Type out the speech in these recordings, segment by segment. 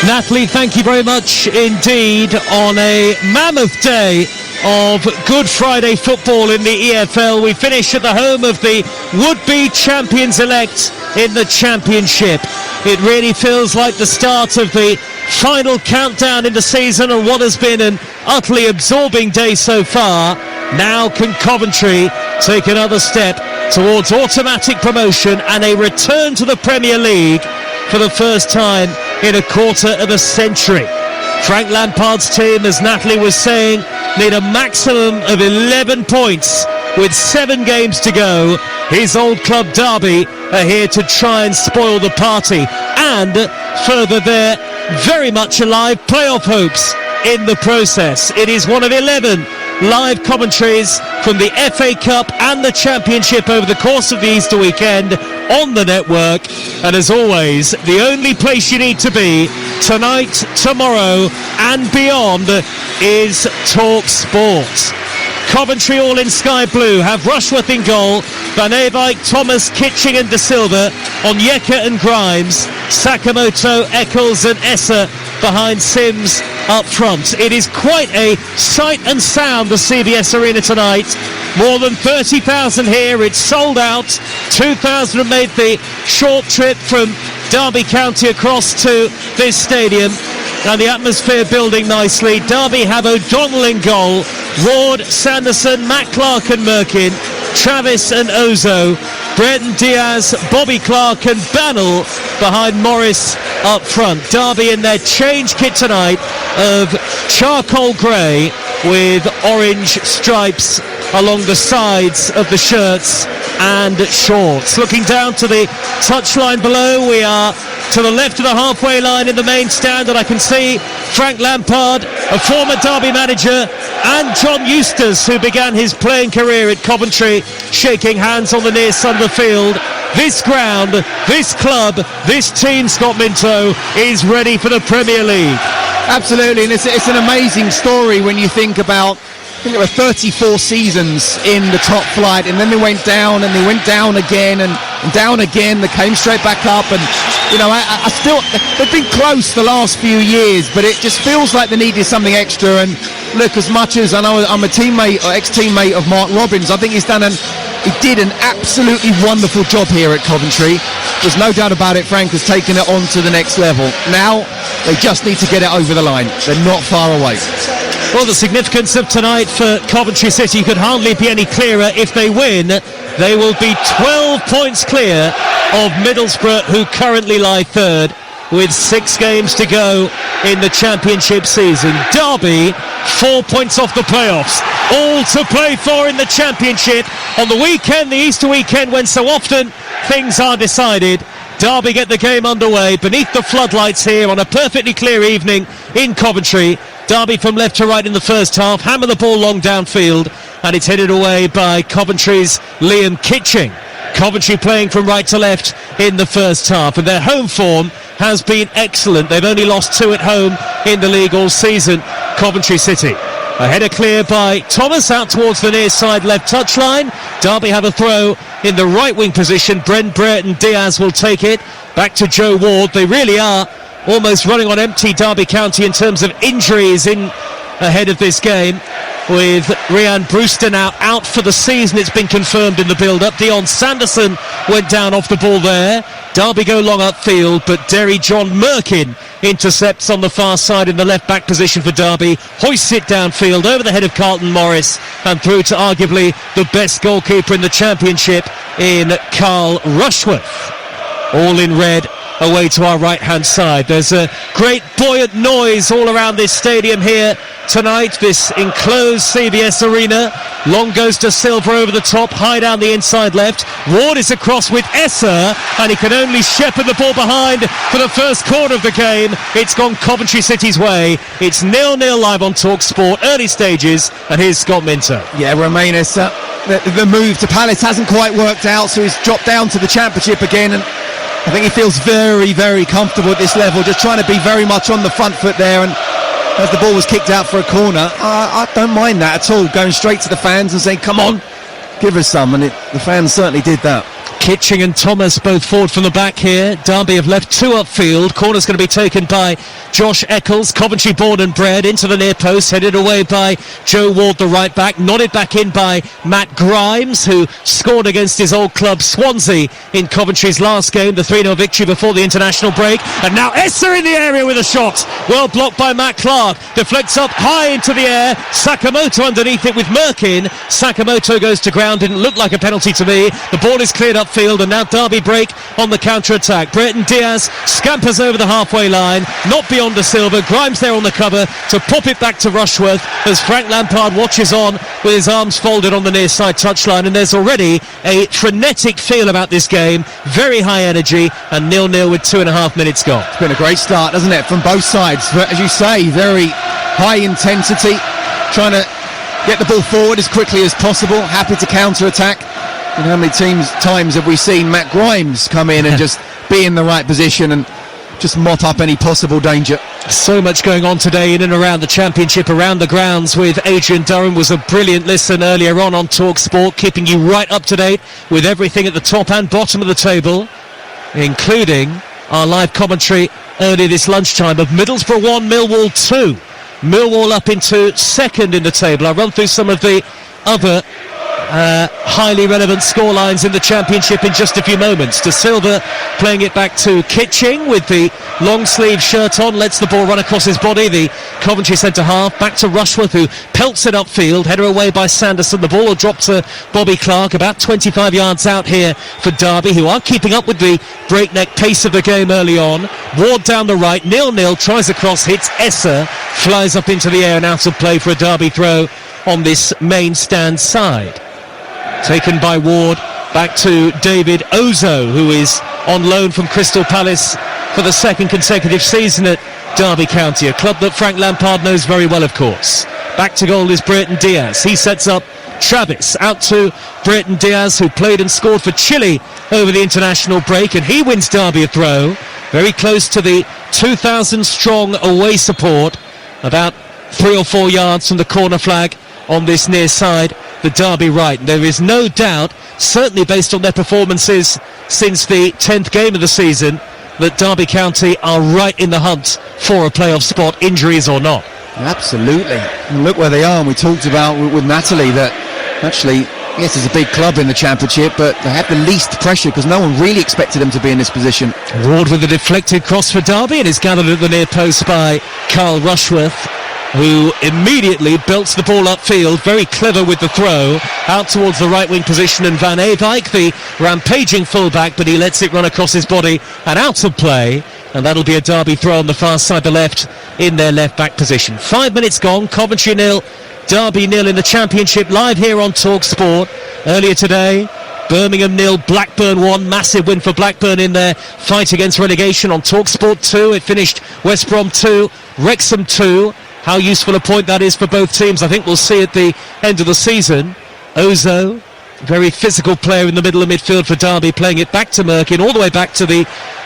Natalie, thank you very much indeed on a mammoth day of Good Friday football in the EFL. We finish at the home of the would-be champions-elect in the Championship. It really feels like the start of the final countdown in the season on what has been an utterly absorbing day so far. Now can Coventry take another step towards automatic promotion and a return to the Premier League for the first time in a quarter of a century. Frank Lampard's team, as Natalie was saying, need a maximum of 11 points with 7 games to go. His old club Derby are here to try and spoil the party and further their very much alive playoff hopes in the process. It is one of 11 live commentaries from the FA Cup and the Championship over the course of the Easter weekend on the network, and as always, the only place you need to be tonight, tomorrow and beyond is Talk Sport. Coventry all in sky blue have Rushworth in goal, Van Ewijk, Thomas, Kitching and De Silva, Onyeka and Grimes, Sakamoto, Eccles and Essa behind Sims up front. It is quite a sight and sound, the CBS Arena tonight. More than 30,000 here. It's sold out. 2,000 have made the short trip from Derby County across to this stadium, and the atmosphere building nicely. Derby have O'Donnell in goal, Ward, Sanderson, Matt Clark and Merkin, Travis and Ozo, Brereton Diaz, Bobby Clark and Bannell behind Morris up front. Derby in their change kit tonight of charcoal grey with orange stripes along the sides of the shirts and shorts. Looking down to the touchline below, we are to the left of the halfway line in the main stand, and I can see Frank Lampard, a former Derby manager, and John Eustace, who began his playing career at Coventry, shaking hands on the near side of the field. This ground, this club, this team, Scott Minto, is ready for the Premier League. Absolutely, and it's an amazing story when you think about, I think there were 34 seasons in the top flight, and then they went down and they went down again and down again. They came straight back up, and you know, I still, they've been close the last few years, but it just feels like they needed something extra. And look, as much as I know I'm a teammate or ex-teammate of Mark Robbins, I think he did an absolutely wonderful job here at Coventry. There's no doubt about it. Frank has taken it on to the next level. Now they just need to get it over the line. They're not far away. Well, the significance of tonight for Coventry City could hardly be any clearer. If they win, they will be 12 points clear of Middlesbrough, who currently lie third, with 6 games to go in the Championship season. Derby, 4 points off the playoffs, all to play for in the Championship. On the weekend, the Easter weekend, when so often things are decided, Derby get the game underway beneath the floodlights here on a perfectly clear evening in Coventry. Derby from left to right in the first half, hammer the ball long downfield, and it's headed away by Coventry's Liam Kitching. Coventry playing from right to left in the first half, and their home form has been excellent. They've only lost 2 at home in the league all season. Coventry City. A header clear by Thomas out towards the near side left touchline. Derby have a throw in the right wing position. Brereton Diaz will take it back to Joe Ward. They really are almost running on empty, Derby County, in terms of injuries in ahead of this game, with Rhian Brewster now out for the season. It's been confirmed in the build-up. Dion Sanderson went down off the ball there. Derby go long upfield, but Derry John Merkin intercepts on the far side in the left-back position for Derby, hoists it downfield over the head of Carlton Morris and through to arguably the best goalkeeper in the Championship in Carl Rushworth. All in red away to our right-hand side. There's a great buoyant noise all around this stadium here tonight, this enclosed CBS Arena. Long goes to Silva over the top, high down the inside left. Ward is across with Essa, and he can only shepherd the ball behind for the first quarter of the game. It's gone Coventry City's way. It's 0-0 live on Talk Sport, early stages, and here's Scott Minto. Yeah, Romain Essa, the move to Palace hasn't quite worked out, so he's dropped down to the Championship again, and I think he feels very, very comfortable at this level, just trying to be very much on the front foot there. And as the ball was kicked out for a corner, I don't mind that at all, going straight to the fans and saying, come on, give us some, and the fans certainly did that. Kitching and Thomas both forward from the back here. Derby have left 2 upfield. Corner's going to be taken by Josh Eccles, Coventry born and bred, into the near post, headed away by Joe Ward, the right back, nodded back in by Matt Grimes, who scored against his old club Swansea in Coventry's last game, the 3-0 victory before the international break. And now Essa in the area with a shot, well blocked by Matt Clark, deflects up high into the air, Sakamoto underneath it with Merkin. Sakamoto goes to ground, didn't look like a penalty to me. The ball is cleared upfield, and now Derby break on the counter-attack. Brereton Diaz scampers over the halfway line, not beyond De Silva. Grimes there on the cover to pop it back to Rushworth as Frank Lampard watches on with his arms folded on the near side touchline. And there's already a frenetic feel about this game, very high energy, and 0-0 with 2.5 minutes gone. It's been a great start, hasn't it, from both sides? But as you say, very high intensity, trying to get the ball forward as quickly as possible, happy to counter-attack. And how many times have we seen Matt Grimes come in and just be in the right position and just mop up any possible danger? So much going on today in and around the Championship, around the grounds with Adrian Durham. Was a brilliant listen earlier on Talk Sport, keeping you right up to date with everything at the top and bottom of the table, including our live commentary early this lunchtime of Middlesbrough 1, Millwall 2. Millwall up into second in the table. I'll run through some of the other highly relevant scorelines in the Championship in just a few moments. De Silva playing it back to Kitching with the long sleeve shirt on, lets the ball run across his body, the Coventry centre half, back to Rushworth, who pelts it upfield, header away by Sanderson. The ball will drop to Bobby Clark, about 25 yards out here for Derby, who are keeping up with the breakneck pace of the game early on. Ward down the right, 0-0, tries a cross, hits Essa, flies up into the air and out of play for a Derby throw on this main stand side. Taken by Ward, back to David Ozo, who is on loan from Crystal Palace for the second consecutive season at Derby County, a club that Frank Lampard knows very well, of course. Back to goal is Brereton Diaz. He sets up Travis, out to Brereton Diaz, who played and scored for Chile over the international break, and he wins Derby a throw, very close to the 2,000 strong away support, about 3 or 4 yards from the corner flag on this near side, the Derby right. There is no doubt, certainly based on their performances since the 10th game of the season, that Derby County are right in the hunt for a playoff spot, injuries or not. Absolutely. And look where they are. And we talked about with Natalie that actually, yes, it's a big club in the Championship, but they have the least pressure because no one really expected them to be in this position. Ward with a deflected cross for Derby, and is gathered at the near post by Carl Rushworth, who immediately belts the ball upfield, very clever with the throw, out towards the right wing position, and Van Eyck, the rampaging fullback, but he lets it run across his body and out of play, and that'll be a Derby throw on the far side, the left, in their left back position. 5 minutes gone, Coventry 0, Derby 0 in the Championship, live here on Talk Sport. Earlier today, Birmingham 0, Blackburn 1, massive win for Blackburn in their fight against relegation. On Talk Sport 2, it finished West Brom 2, Wrexham 2. How useful a point that is for both teams, I think we'll see at the end of the season. Ozo, very physical player in the middle of midfield for Derby, playing it back to Merkin, all the way back to the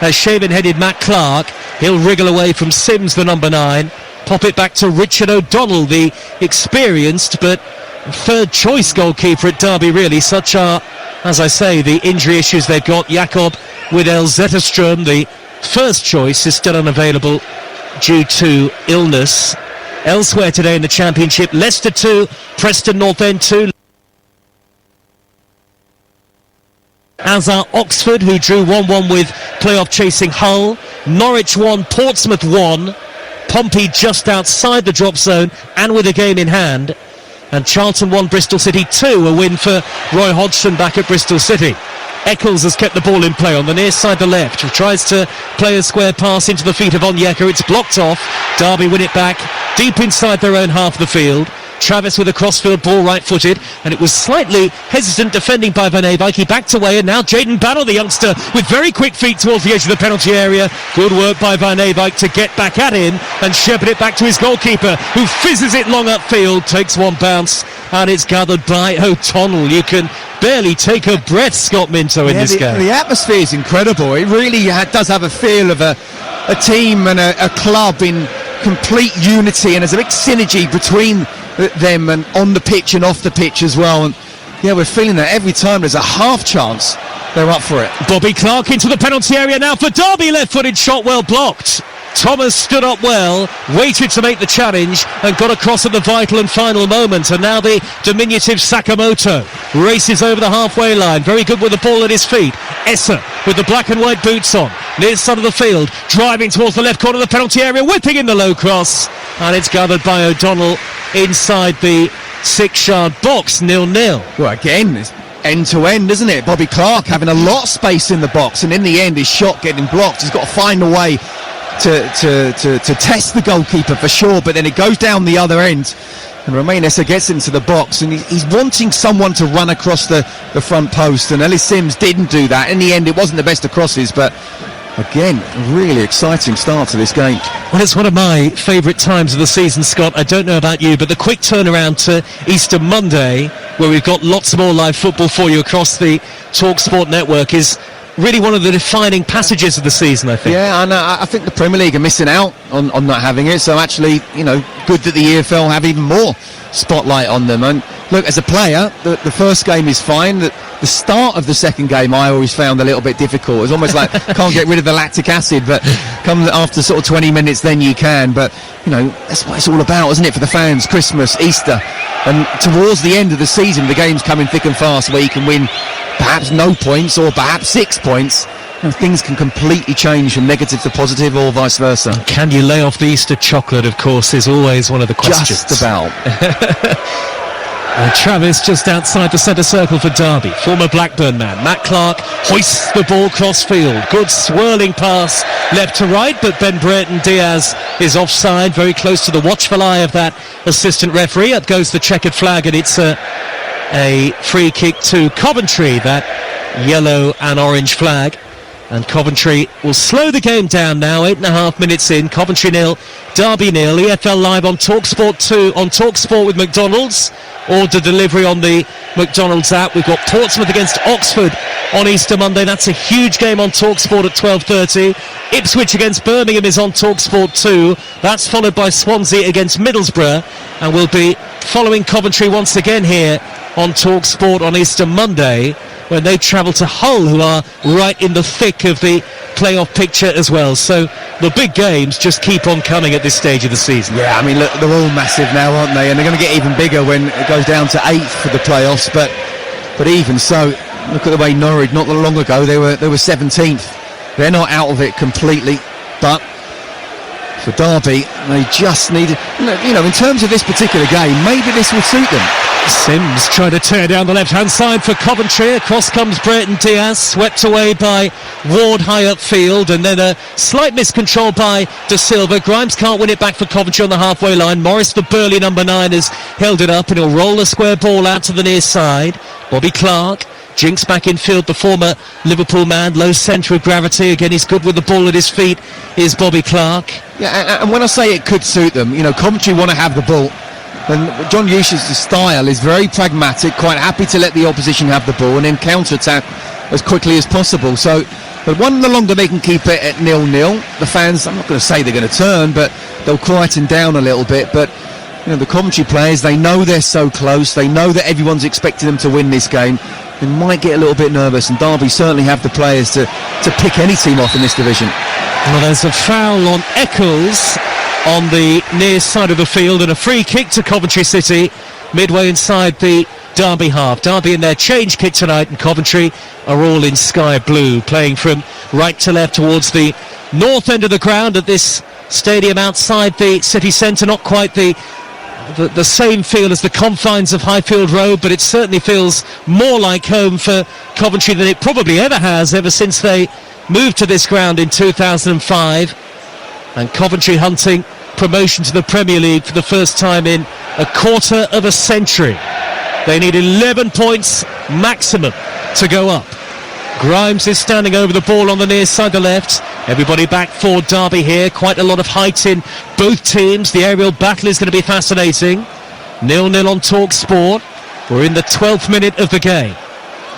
shaven-headed Matt Clark. He'll wriggle away from Sims, the number 9. Pop it back to Richard O'Donnell, the experienced but third-choice goalkeeper at Derby, really. Such are, as I say, the injury issues they've got. Jakob Widell Zetterström, the first choice, is still unavailable due to illness. Elsewhere today in the Championship, Leicester 2, Preston North End 2. As are Oxford, who drew 1-1 with playoff chasing Hull. Norwich 1, Portsmouth 1. Pompey just outside the drop zone and with a game in hand. And Charlton 1, Bristol City 2, a win for Roy Hodgson back at Bristol City. Eccles has kept the ball in play on the near side, the left. He tries to play a square pass into the feet of Onyeka. It's blocked off. Derby win it back deep inside their own half of the field. Travis with a crossfield ball, right-footed, and it was slightly hesitant defending by Van Eyck. He backed away, and now Jayden Battle, the youngster, with very quick feet towards the edge of the penalty area. Good work by Van Eyck to get back at him and shepherd it back to his goalkeeper, who fizzes it long upfield, takes one bounce, and it's gathered by O'Donnell. You can barely take a breath, Scott Minto, in this game. The atmosphere is incredible. It really does have a feel of a team and a club in complete unity, and there's a big synergy between them and on the pitch and off the pitch as well. And yeah, we're feeling that every time there's a half chance they're up for it. Bobby Clark into the penalty area now for Derby. Left-footed shot, well blocked. Thomas stood up well, waited to make the challenge and got across at the vital and final moment. And now the diminutive Sakamoto races over the halfway line. Very good with the ball at his feet. Essa with the black and white boots on, near side of the field, driving towards the left corner of the penalty area, whipping in the low cross. And it's gathered by O'Donnell inside the 6-yard box, 0-0. Well, again, it's end to end, isn't it? Bobby Clark having a lot of space in the box, and in the end his shot getting blocked. He's got to find a way to test the goalkeeper for sure, but then it goes down the other end and Romain Essa gets into the box, and he's wanting someone to run across the front post, and Ellis Sims didn't do that. In the end it wasn't the best of crosses, but again, a really exciting start to this game. Well, it's one of my favourite times of the season, Scott. I don't know about you, but the quick turnaround to Easter Monday, where we've got lots more live football for you across the TalkSport network, is really one of the defining passages of the season, I think. Yeah, and I think the Premier League are missing out on not having it, so actually, good that the EFL have even more spotlight on them. And look, as a player, the first game is fine. The start of the second game I always found a little bit difficult. It's almost like can't get rid of the lactic acid, but come after sort of 20 minutes then you can. But that's what it's all about, isn't it, for the fans? Christmas, Easter, and towards the end of the season the game's coming thick and fast, where you can win perhaps no points or perhaps 6 points. Things can completely change from negative to positive, or vice versa. Can you lay off the Easter chocolate, of course, is always one of the questions. Just about. Travis just outside the centre circle for Derby. Former Blackburn man Matt Clark hoists the ball cross field. Good swirling pass left to right, but Ben Brereton Diaz is offside, very close to the watchful eye of that assistant referee. Up goes the checkered flag, and it's a free kick to Coventry, that yellow and orange flag. And Coventry will slow the game down now. 8.5 minutes in. Coventry 0, Derby 0. EFL Live on TalkSport 2, on TalkSport with McDonald's. Order delivery on the McDonald's app. We've got Portsmouth against Oxford on Easter Monday. That's a huge game on TalkSport at 12:30. Ipswich against Birmingham is on TalkSport 2. That's followed by Swansea against Middlesbrough. And we'll be following Coventry once again here on TalkSport on Easter Monday, when they travel to Hull, who are right in the thick of the playoff picture as well. So the big games just keep on coming at this stage of the season. Yeah, I mean, look, they're all massive now, aren't they? And they're going to get even bigger when it goes down to 8th for the playoffs. But even so, look at the way Norwich, not long ago, they were 17th. They're not out of it completely, but for Derby, they just need, in terms of this particular game, maybe this will suit them. Sims trying to tear down the left-hand side for Coventry. Across comes Brereton Diaz, swept away by Ward high upfield, and then a slight miscontrol by De Silva. Grimes can't win it back for Coventry on the halfway line. Morris, the burly number 9, has held it up, and he'll roll the square ball out to the near side. Bobby Clark jinks back in field, the former Liverpool man, low centre of gravity. Again, he's good with the ball at his feet, is Bobby Clark. Yeah, and when I say it could suit them, Coventry want to have the ball. And John Eustace's style is very pragmatic, quite happy to let the opposition have the ball and then counter-attack as quickly as possible. So, but the longer they can keep it at 0-0, the fans, I'm not going to say they're going to turn, but they'll quieten down a little bit. But, the Coventry players, they know they're so close, they know that everyone's expecting them to win this game. They might get a little bit nervous, and Derby certainly have the players to pick any team off in this division. Well, there's a foul on Eccles on the near side of the field, and a free kick to Coventry City midway inside the Derby half. Derby in their change kit tonight, and Coventry are all in sky blue, playing from right to left towards the north end of the ground at this stadium outside the city centre. Not quite the same feel as the confines of Highfield Road, but it certainly feels more like home for Coventry than it probably ever has, ever since they moved to this ground in 2005. And Coventry hunting promotion to the Premier League for the first time in a quarter of a century. They need 11 points maximum to go up. Grimes is standing over the ball on the near side, the left. Everybody back for Derby here. Quite a lot of height in both teams. The aerial battle is going to be fascinating. 0-0 on TalkSport. We're in the 12th minute of the game.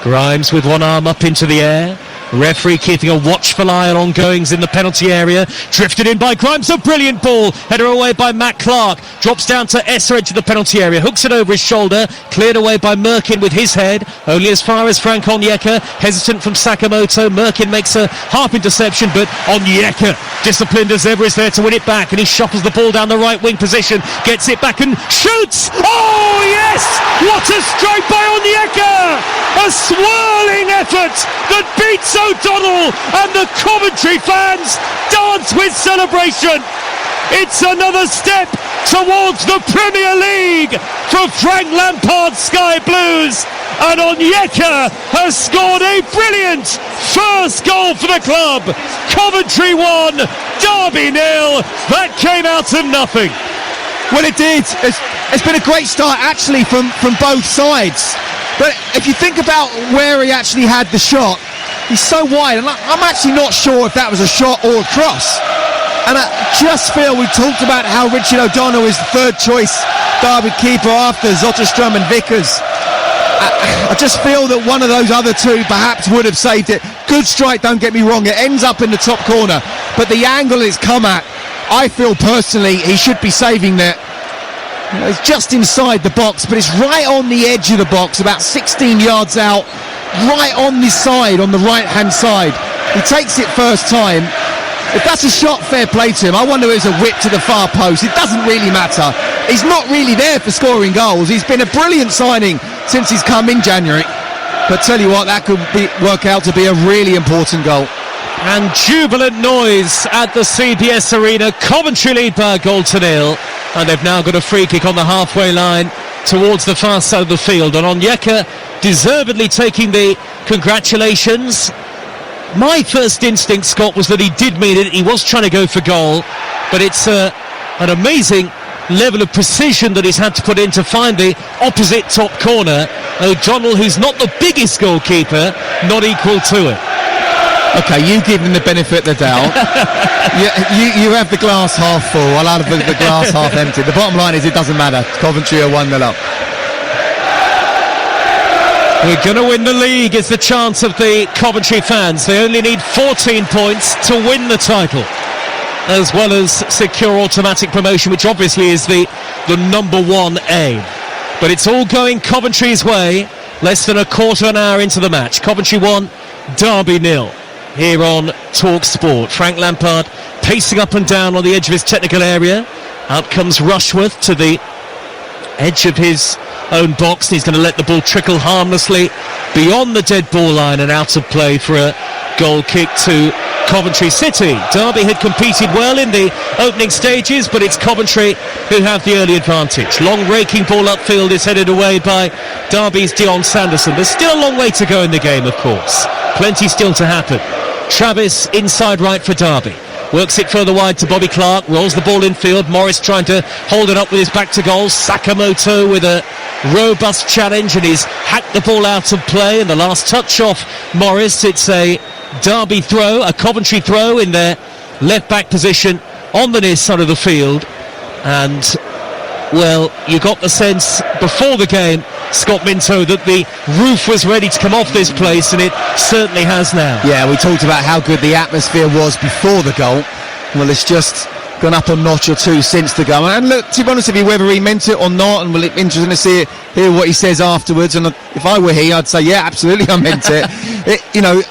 Grimes with one arm up into the air. Referee keeping a watchful eye on ongoings in the penalty area. Drifted in by Grimes, a brilliant ball. Header away by Matt Clark. Drops down to Esser edge of the penalty area. Hooks it over his shoulder. Cleared away by Merkin with his head. Only as far as Frank Onyeka. Hesitant from Sakamoto. Merkin makes a half interception, but Onyeka, disciplined as ever, is there to win it back. And he shuffles the ball down the right wing position. Gets it back and shoots. Oh, yes! What a strike by Onyeka! A swirling effort that beats O'Donnell, and the Coventry fans dance with celebration. It's another step towards the Premier League for Frank Lampard's Sky Blues, and Onyeka has scored a brilliant first goal for the club. Coventry 1, Derby 0. That came out of nothing. Well, it did. It's been a great start, actually, from both sides. But if you think about where he actually had the shot, he's so wide, and I'm actually not sure if that was a shot or a cross. And I just feel, we talked about how Richard O'Donnell is the third choice Derby keeper after Zotterstrom and Vickers. I just feel that one of those other two perhaps would have saved it. Good strike, don't get me wrong, it ends up in the top corner, but the angle it's come at, I feel personally he should be saving that. It's just inside the box, but it's right on the edge of the box, about 16 yards out, right on this side, on the right-hand side. He takes it first time. If that's a shot, fair play to him. I wonder if it's a whip to the far post. It doesn't really matter. He's not really there for scoring goals. He's been a brilliant signing since he's come in January. But tell you what, that could work out to be a really important goal. And jubilant noise at the CBS Arena. Coventry lead by a goal to nil. And they've now got a free kick on the halfway line towards the far side of the field. And Onyeka deservedly taking the congratulations. My first instinct, Scott, was that he did mean it. He was trying to go for goal. But it's an amazing level of precision that he's had to put in to find the opposite top corner. O'Donnell, who's not the biggest goalkeeper, not equal to it. Okay, you give him the benefit of the doubt. you have the glass half full. I'll have the glass half empty. The bottom line is it doesn't matter. Coventry are 1-0 up. We're going to win the league is the chance of the Coventry fans. They only need 14 points to win the title, as well as secure automatic promotion, which obviously is the number one aim. But it's all going Coventry's way. Less than a quarter an hour into the match. Coventry 1, Derby 0. Here on Talk Sport. Frank Lampard pacing up and down on the edge of his technical area. Out comes Rushworth to the edge of his own box. He's going to let the ball trickle harmlessly beyond the dead ball line and out of play for a goal kick to Coventry City. Derby had competed well in the opening stages, but it's Coventry who have the early advantage. Long raking ball upfield is headed away by Derby's Dion Sanderson. There's still a long way to go in the game, of course. Plenty still to happen. Travis inside right for Derby. Works it further wide to Bobby Clark. Rolls the ball infield. Morris trying to hold it up with his back to goal. Sakamoto with a robust challenge, and he's hacked the ball out of play. And the last touch off Morris. It's a Derby throw, a Coventry throw in their left back position on the near side of the field. And, well, you got the sense before the game, Scott Minto, that the roof was ready to come off this place, and it certainly has now. Yeah, we talked about how good the atmosphere was before the goal. Well, it's just gone up a notch or two since the goal. And look, to be honest with you, whether he meant it or not, and we'll be interesting to hear what he says afterwards. And if I were he, I'd say, yeah, absolutely, I meant it.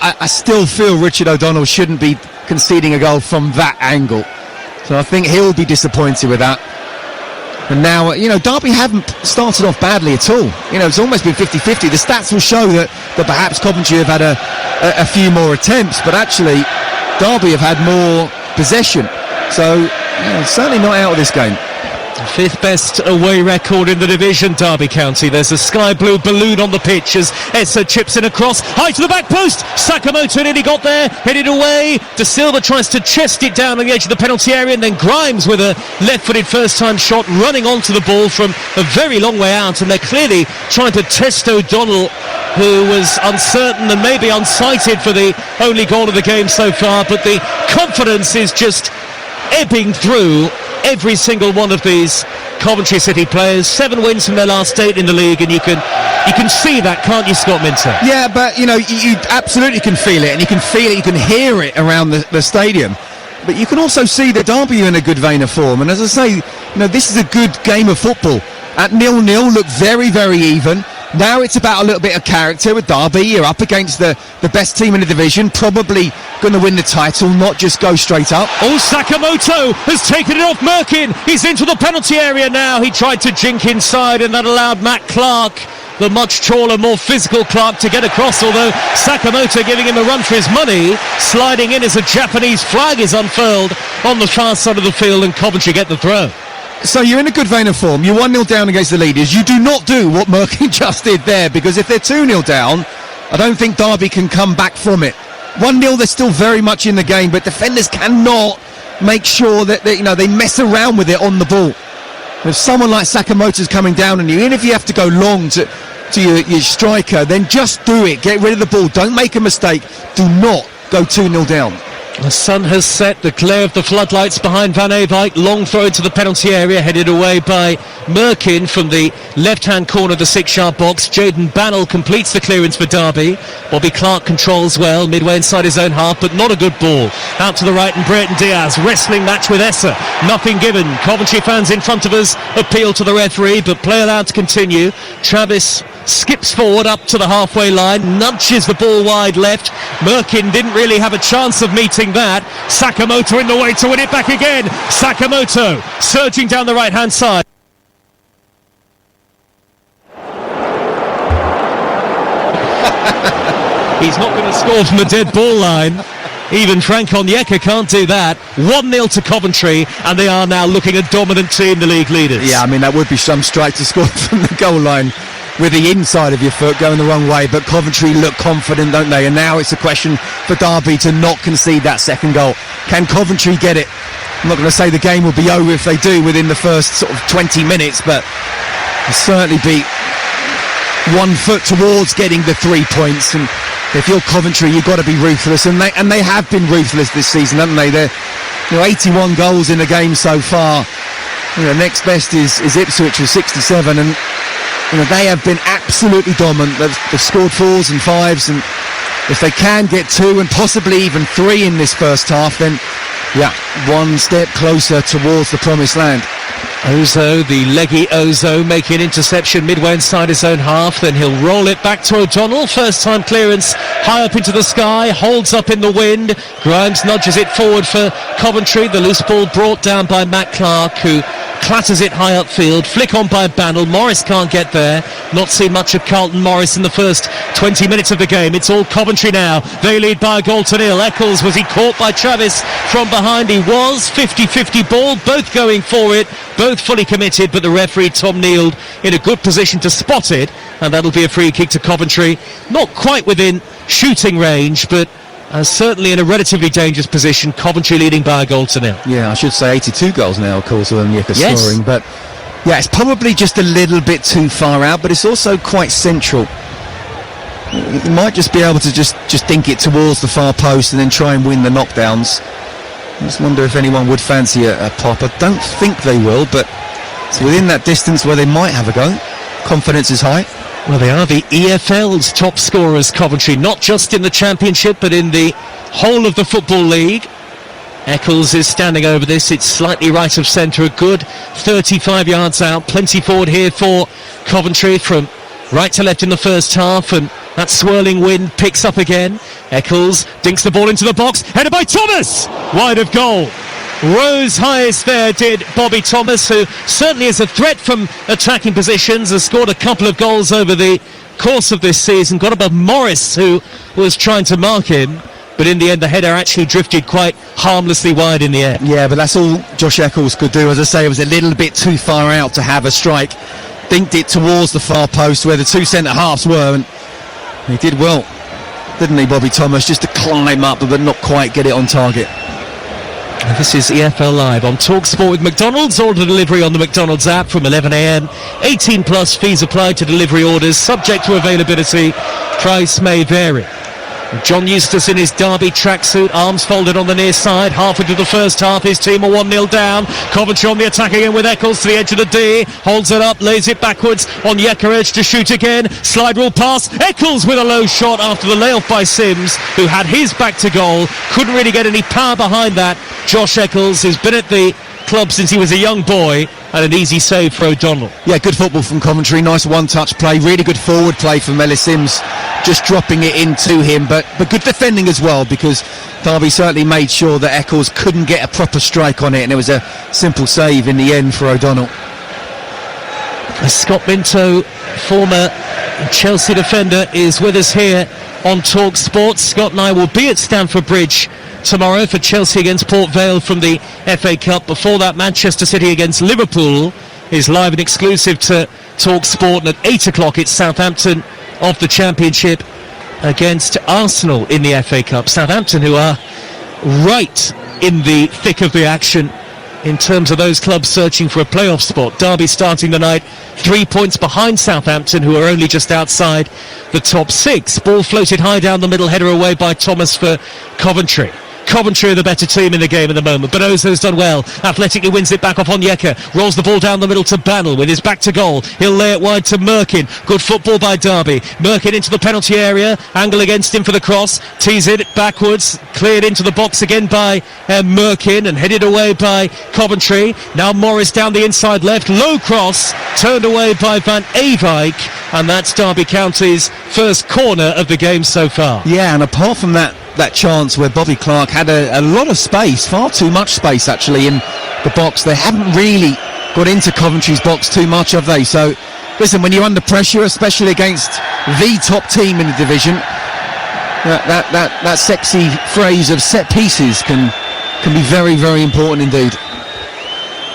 I still feel Richard O'Donnell shouldn't be conceding a goal from that angle. So I think he'll be disappointed with that. And now, Derby haven't started off badly at all. It's almost been 50-50. The stats will show that perhaps Coventry have had a few more attempts, but actually Derby have had more possession. So, certainly not out of this game. Fifth best away record in the division, Derby County. There's a sky blue balloon on the pitch as Essa chips in a cross, high to the back post. Sakamoto nearly got there, headed away. De Silva tries to chest it down on the edge of the penalty area, and then Grimes with a left-footed first-time shot running onto the ball from a very long way out. And they're clearly trying to test O'Donnell, who was uncertain and maybe unsighted for the only goal of the game so far. But the confidence is just ebbing through every single one of these Coventry City players. 7 wins from their last 8 in the league, and you can see that, can't you, Scott Minter? Yeah, but you absolutely can feel it, and you can feel it, you can hear it around the stadium. But you can also see that Derby are in a good vein of form, and as I say, this is a good game of football. At 0-0, look very, very even. Now it's about a little bit of character with Derby. You're up against the best team in the division, probably going to win the title, not just go straight up. Oh, Sakamoto has taken it off Merkin. He's into the penalty area now. He tried to jink inside, and that allowed Matt Clark, the much taller, more physical Clark, to get across, although Sakamoto giving him a run for his money. Sliding in as a Japanese flag is unfurled on the far side of the field, and Coventry get the throw. So you're in a good vein of form. You're 1-0 down against the leaders. You do not do what Merkin just did there, because if they're 2-0 down, I don't think Derby can come back from it. 1-0, they're still very much in the game, but defenders cannot make sure that they mess around with it on the ball. If someone like Sakamoto's coming down on you, even if you have to go long to your striker, then just do it. Get rid of the ball. Don't make a mistake. Do not go 2-0 down. The sun has set, the glare of the floodlights behind Van Eyck. Long throw into the penalty area, headed away by Merkin from the left-hand corner of the 6-yard box. Jayden Bannell completes the clearance for Derby. Bobby Clark controls well, midway inside his own half, but not a good ball. Out to the right, and Brereton Diaz, wrestling match with Essa. Nothing given. Coventry fans in front of us appeal to the referee, but play allowed to continue. Travis skips forward up to the halfway line, nudges the ball wide left. Merkin didn't really have a chance of meeting that. Sakamoto in the way to win it back again. Sakamoto surging down the right hand side. He's not going to score from the dead ball line. Even Frank Onyeka can't do that. 1-0 to Coventry, and they are now looking a dominant team, the league leaders. Yeah, I mean, that would be some strike to score from the goal line with the inside of your foot going the wrong way, but Coventry look confident, don't they? And now it's a question for Derby to not concede that second goal. Can Coventry get it? I'm not going to say the game will be over if they do within the first sort of 20 minutes, but it'll certainly be 1 foot towards getting the 3 points. And if you're Coventry, you've got to be ruthless, and they have been ruthless this season, haven't they? They're 81 goals in the game so far. Next best is Ipswich with 67, and they have been absolutely dominant. They've scored 4s and 5s, and if they can get 2 and possibly even 3 in this first half, then 1 step closer towards the promised land. Ozo, the leggy Ozo, making an interception midway inside his own half, then he'll roll it back to O'Donnell. First time clearance high up into the sky, holds up in the wind. Grimes nudges it forward for Coventry. The loose ball brought down by Matt Clark, who clatters it high upfield. Flick on by Bannell. Morris can't get there. Not seen much of Carlton Morris in the first 20 minutes of the game. It's all Coventry now. They lead by a goal to 0. Eccles, was he caught by Travis from behind? He was. 50-50 ball, both going for it, both fully committed, but the referee Tom Neild in a good position to spot it, and that'll be a free kick to Coventry. Not quite within shooting range, but certainly in a relatively dangerous position. Coventry leading by a goal to 0. Yeah, I should say 82 goals now, of course, with Onyeka scoring, but it's probably just a little bit too far out, but it's also quite central. You might just be able to just dink it towards the far post and then try and win the knockdowns. I just wonder if anyone would fancy a pop. I don't think they will, but it's within that distance where they might have a go. Confidence is high. Well, they are the EFL's top scorers, Coventry, not just in the Championship, but in the whole of the Football League. Eccles is standing over this. It's slightly right of centre, a good 35 yards out. Plenty forward here for Coventry from right to left in the first half, and that swirling wind picks up again. Eccles dinks the ball into the box, headed by Thomas, wide of goal. Rose highest there did Bobby Thomas, who certainly is a threat from attacking positions, has scored a couple of goals over the course of this season, got above Morris, who was trying to mark him, but in the end the header actually drifted quite harmlessly wide in the air. Yeah, but that's all Josh Eccles could do. As I say, it was a little bit too far out to have a strike. Dinked it towards the far post where the 2 centre-halves were, and he did well, didn't he, Bobby Thomas, just to climb up but not quite get it on target. This is EFL Live on TalkSport with McDonald's. Order delivery on the McDonald's app from 11 a.m. 18 plus, fees applied to delivery orders, subject to availability. Price may vary. John Eustace in his Derby tracksuit, arms folded on the near side. Halfway through the first half, his team are 1-0 down. Coventry on the attack again with Eccles to the edge of the D. Holds it up, lays it backwards. Onyeka edge to shoot again. Slide rule pass. Eccles with a low shot after the layoff by Sims, who had his back to goal. Couldn't really get any power behind that. Josh Eccles, who's been at the club since he was a young boy, and an easy save for O'Donnell. Yeah, good football from Coventry. Nice one-touch play. Really good forward play from Ellis Sims, just dropping it into him. But good defending as well, because Derby certainly made sure that Eccles couldn't get a proper strike on it, and it was a simple save in the end for O'Donnell. Scott Minto, former Chelsea defender, is with us here on Talk Sports. Scott and I will be at Stamford Bridge tomorrow for Chelsea against Port Vale from the FA Cup. Before that, Manchester City against Liverpool is live and exclusive to Talk Sport, and at 8 o'clock it's Southampton of the Championship against Arsenal in the FA Cup. Southampton, who are right in the thick of the action in terms of those clubs searching for a playoff spot. Derby starting the night 3 points behind Southampton, who are only just outside the top 6. Ball floated high down the middle, header away by Thomas for Coventry. Coventry are the better team in the game at the moment. Bonozo's done well. Athletically wins it back off Onyeka. Rolls the ball down the middle to Bannell with his back to goal. He'll lay it wide to Merkin. Good football by Derby. Merkin into the penalty area. Angle against him for the cross. Tees it backwards. Cleared into the box again by Merkin and headed away by Coventry. Now Morris down the inside left. Low cross. Turned away by Van Ewijk. And that's Derby County's first corner of the game so far. Yeah, and apart from that chance where Bobby Clark had a lot of space, far too much space actually in the box, they haven't really got into Coventry's box too much, have they? So listen, when you're under pressure, especially against the top team in the division, that sexy phrase of set pieces can be very, very important indeed.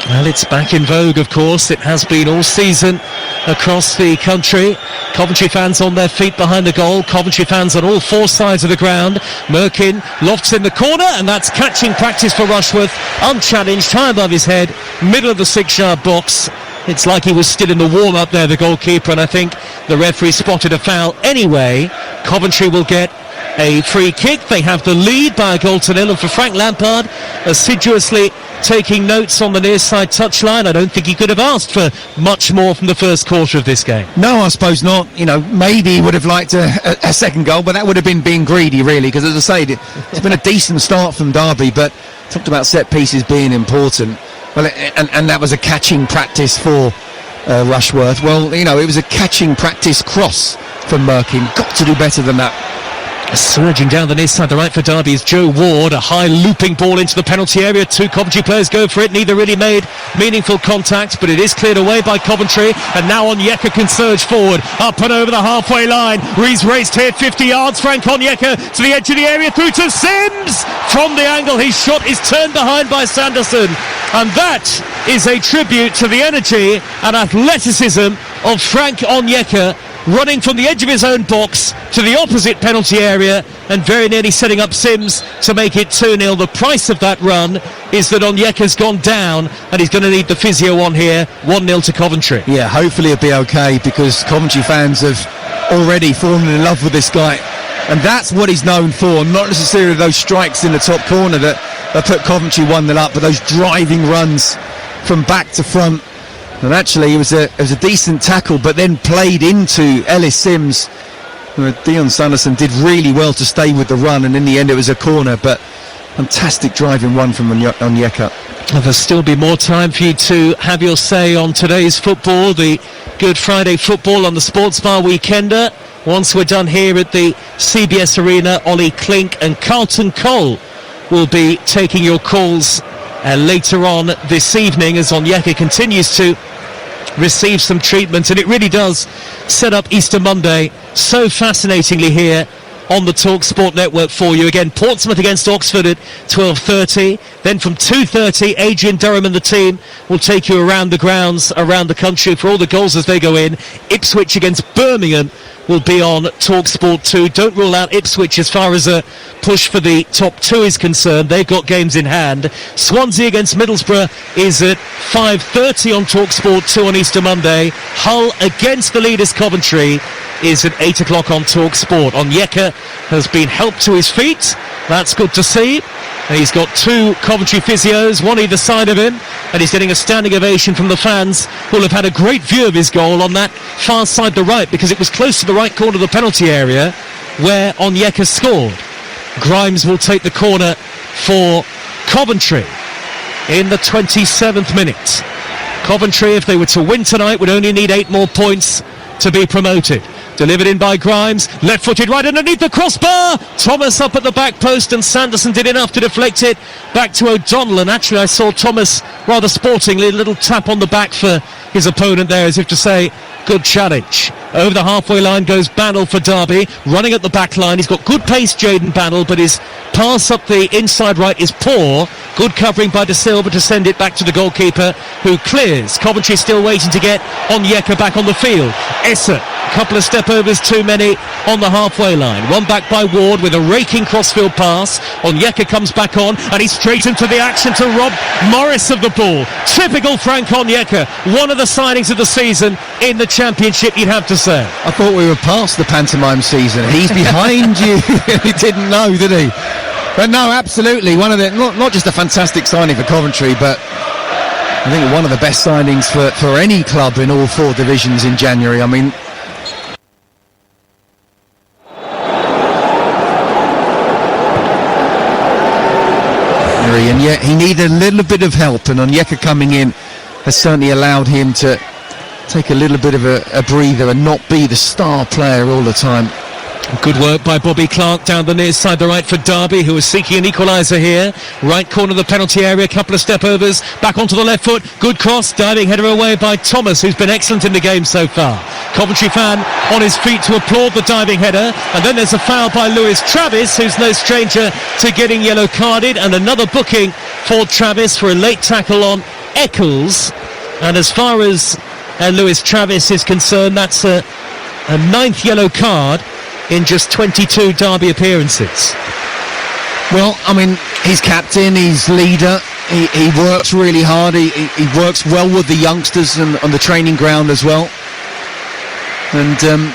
Well, it's back in vogue, of course. It has been all season across the country. Coventry fans on their feet behind the goal. Coventry fans on all four sides of the ground. Merkin lofts in the corner, and that's catching practice for Rushworth. Unchallenged, high above his head, middle of the 6-yard box. It's like he was still in the warm-up there, the goalkeeper, and I think the referee spotted a foul anyway. Coventry will get a free kick. They have the lead by a goal to nil, and for Frank Lampard, assiduously taking notes on the near side touchline, I don't think he could have asked for much more from the first quarter of this game. No, I suppose not. You know, maybe he would have liked a second goal, but that would have been being greedy, really, because as I say, it's been a decent start from Derby, but talked about set pieces being important. Well, and that was a catching practice for Rushworth. Well, you know, it was a catching practice cross from Merkin. Got to do better than that. Surging down the near side, the right for Derby is Joe Ward. A high looping ball into the penalty area. Two Coventry players go for it. Neither really made meaningful contact, but it is cleared away by Coventry. And now Onyeka can surge forward, up and over the halfway line. He's raced here 50 yards. Frank Onyeka to the edge of the area, through to Sims. From the angle, his shot is turned behind by Sanderson. And that is a tribute to the energy and athleticism of Frank Onyeka, running from the edge of his own box to the opposite penalty area and very nearly setting up Sims to make it 2-0. The price of that run is that Onyeka's gone down and he's going to need the physio on here. 1-0 to Coventry. Yeah, hopefully it'll be okay, because Coventry fans have already fallen in love with this guy, and that's what he's known for. Not necessarily those strikes in the top corner that put Coventry 1-0 up, but those driving runs from back to front. And actually it was a decent tackle, but then played into Ellis Sims. Dion Sanderson did really well to stay with the run, and in the end it was a corner, but fantastic driving run from Onyeka. Well, there'll still be more time for you to have your say on today's football, the Good Friday football on the Sports Bar Weekender. Once we're done here at the CBS Arena, Ollie Klink and Carlton Cole will be taking your calls later on this evening, as Onyeka continues to receive some treatment, and it really does set up Easter Monday so fascinatingly here on the Talk Sport Network for you. Again, Portsmouth against Oxford at 12:30. Then from 2:30, Adrian Durham and the team will take you around the grounds, around the country for all the goals as they go in. Ipswich against Birmingham will be on Talk Sport 2. Don't rule out Ipswich as far as a push for the top 2 is concerned. They've got games in hand. Swansea against Middlesbrough is at 5:30 on Talk Sport 2 on Easter Monday. Hull against the leaders Coventry is at 8 o'clock on Talk Sport. Onyeka has been helped to his feet. That's good to see. And he's got 2 Coventry physios, one either side of him, and he's getting a standing ovation from the fans who will have had a great view of his goal on that far side to right, because it was close to the right corner of the penalty area where Onyeka scored. Grimes will take the corner for Coventry in the 27th minute. Coventry, if they were to win tonight, would only need 8 more points to be promoted. Delivered in by Grimes, left-footed right underneath the crossbar. Thomas up at the back post, and Sanderson did enough to deflect it back to O'Donnell. And actually I saw Thomas rather sportingly, a little tap on the back for his opponent there, as if to say, good challenge. Over the halfway line goes Bannell for Derby, running at the back line. He's got good pace, Jayden Bannell, but his pass up the inside right is poor. Good covering by De Silva to send it back to the goalkeeper, who clears. Coventry still waiting to get Onyeka back on the field. Essa, a couple of step overs too many on the halfway line. One back by Ward with a raking crossfield pass. Onyeka comes back on, and he's straight into the action to rob Morris of the ball. Typical Frank Onyeka, one of the signings of the season in the Championship, you'd have to say. I thought we were past the pantomime season. He's behind you. He didn't know, did he? But no, absolutely. One of the not just a fantastic signing for Coventry, but I think one of the best signings for any club in all 4 divisions in January. I mean, and yet he needed a little bit of help, and Onyeka coming in has certainly allowed him to take a little bit of a breather and not be the star player all the time. Good work by Bobby Clark down the near side to right for Derby, who is seeking an equaliser here. Right corner of the penalty area, couple of step overs, back onto the left foot, good cross, diving header away by Thomas, who's been excellent in the game so far. Coventry fan on his feet to applaud the diving header, and then there's a foul by Lewis Travis, who's no stranger to getting yellow carded, and another booking for Travis for a late tackle on Eccles. And as far as Lewis Travis is concerned, that's a 9th yellow card in just 22 Derby appearances. Well, I mean, he's captain, he's leader, he works really hard, he works well with the youngsters and on the training ground as well. And,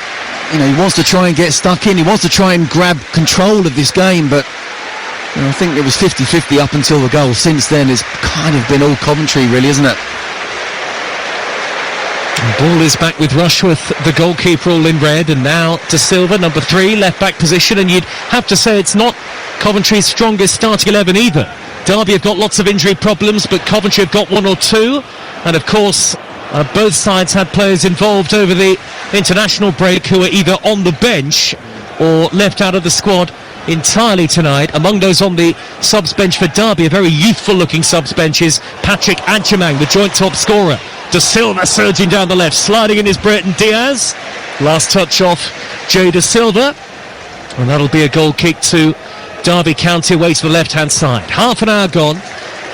he wants to try and get stuck in, he wants to try and grab control of this game, but I think it was 50-50 up until the goal. Since then, it's kind of been all Coventry, really, isn't it? The ball is back with Rushworth, the goalkeeper, all in red, and now De Silva, number 3, left back position, and you'd have to say it's not Coventry's strongest starting 11 either. Derby have got lots of injury problems, but Coventry have got 1 or 2, and of course both sides had players involved over the international break who are either on the bench or left out of the squad entirely tonight. Among those on the subs bench for Derby, a very youthful looking subs bench, is Patrick Adjamang, the joint top scorer. De Silva surging down the left, sliding in is Brereton Diaz. Last touch off Jay De Silva, and that'll be a goal kick to Derby County away to the left hand side. Half an hour gone.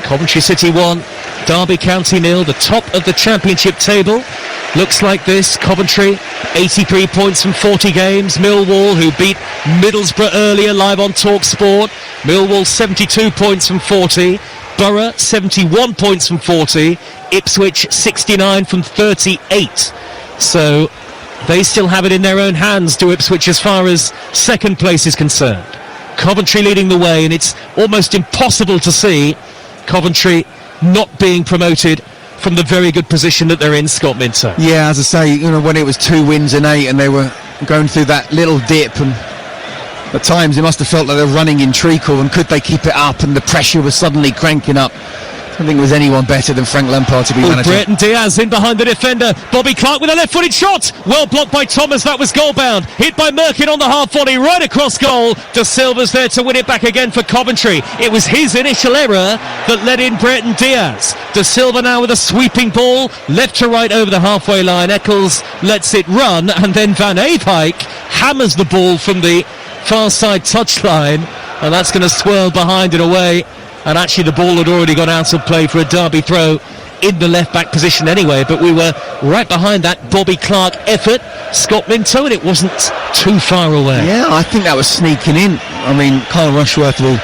Coventry City 1, Derby County 0. The top of the Championship table looks like this. Coventry 83 points from 40 games. Millwall, who beat Middlesbrough earlier, live on Talk Sport. Millwall 72 points from 40. Borough 71 points from 40. Ipswich 69 from 38. So they still have it in their own hands, do Ipswich, as far as second place is concerned. Coventry leading the way, and it's almost impossible to see Coventry not being promoted from the very good position that they're in, Scott Minto. Yeah, as I say, when it was 2 wins and 8 and they were going through that little dip, and at times it must have felt like they were running in treacle, and could they keep it up, and the pressure was suddenly cranking up. I don't think there was anyone better than Frank Lampard to be manager. Brereton Diaz in behind the defender. Bobby Clark with a left-footed shot. Well blocked by Thomas. That was goal-bound. Hit by Merkin on the half-volley, right across goal. De Silva's there to win it back again for Coventry. It was his initial error that led in Brereton Diaz. De Silva now with a sweeping ball, left to right over the halfway line. Eccles lets it run, and then Van Aveyck hammers the ball from the far side touchline, and that's going to swirl behind and away. And actually the ball had already gone out of play for a Derby throw in the left-back position anyway, but we were right behind that Bobby Clark effort, Scott Minto, and it wasn't too far away. Yeah, I think that was sneaking in. I mean, Kyle Rushworth will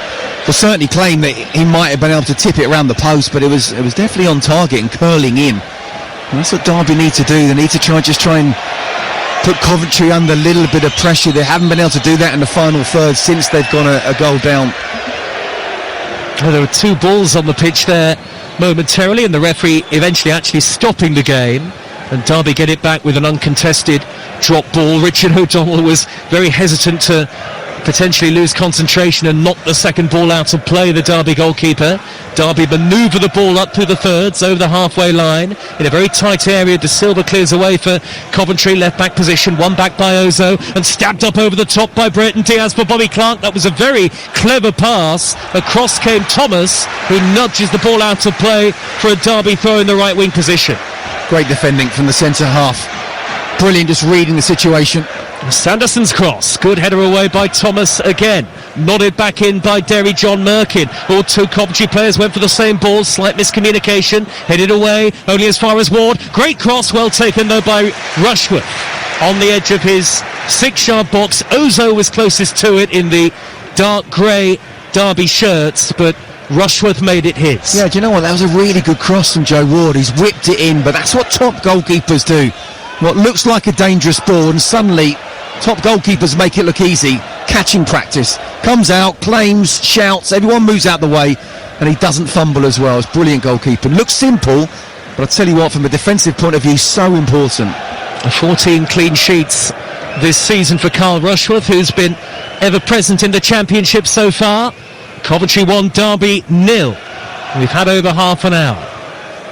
certainly claim that he might have been able to tip it around the post, but it was definitely on target and curling in. And that's what Derby need to do. They need to try and put Coventry under a little bit of pressure. They haven't been able to do that in the final third since they've gone a goal down. Well, there were two balls on the pitch there momentarily, and the referee eventually actually stopping the game, and Derby get it back with an uncontested drop ball. Richard O'Donnell was very hesitant to potentially lose concentration and knock the second ball out of play, the Derby goalkeeper. Derby manoeuvre the ball up through the thirds over the halfway line in a very tight area. De Silva clears away for Coventry, left back position, one back by Ozo, and stabbed up over the top by Brereton Diaz for Bobby Clark. That was a very clever pass. Across came Thomas, who nudges the ball out of play for a Derby throw in the right wing position. Great defending from the centre half. Brilliant, just reading the situation. Sanderson's cross, good header away by Thomas again, nodded back in by Derry John Merkin. All two Coventry players went for the same ball, slight miscommunication, headed away only as far as Ward. Great cross, well taken though by Rushworth on the edge of his 6-yard box. Ozo was closest to it in the dark grey Derby shirts, but Rushworth made it his. Yeah, do you know what, that was a really good cross from Joe Ward. He's whipped it in, but that's what top goalkeepers do. What looks like a dangerous ball, and suddenly top goalkeepers make it look easy. Catching practice. Comes out, claims, shouts, everyone moves out the way, and he doesn't fumble as well. It's brilliant goalkeeping. Looks simple, but I tell you what, from a defensive point of view, so important. 14 clean sheets this season for Carl Rushworth, who's been ever present in the Championship so far. Coventry 1, Derby 0. We've had over half an hour.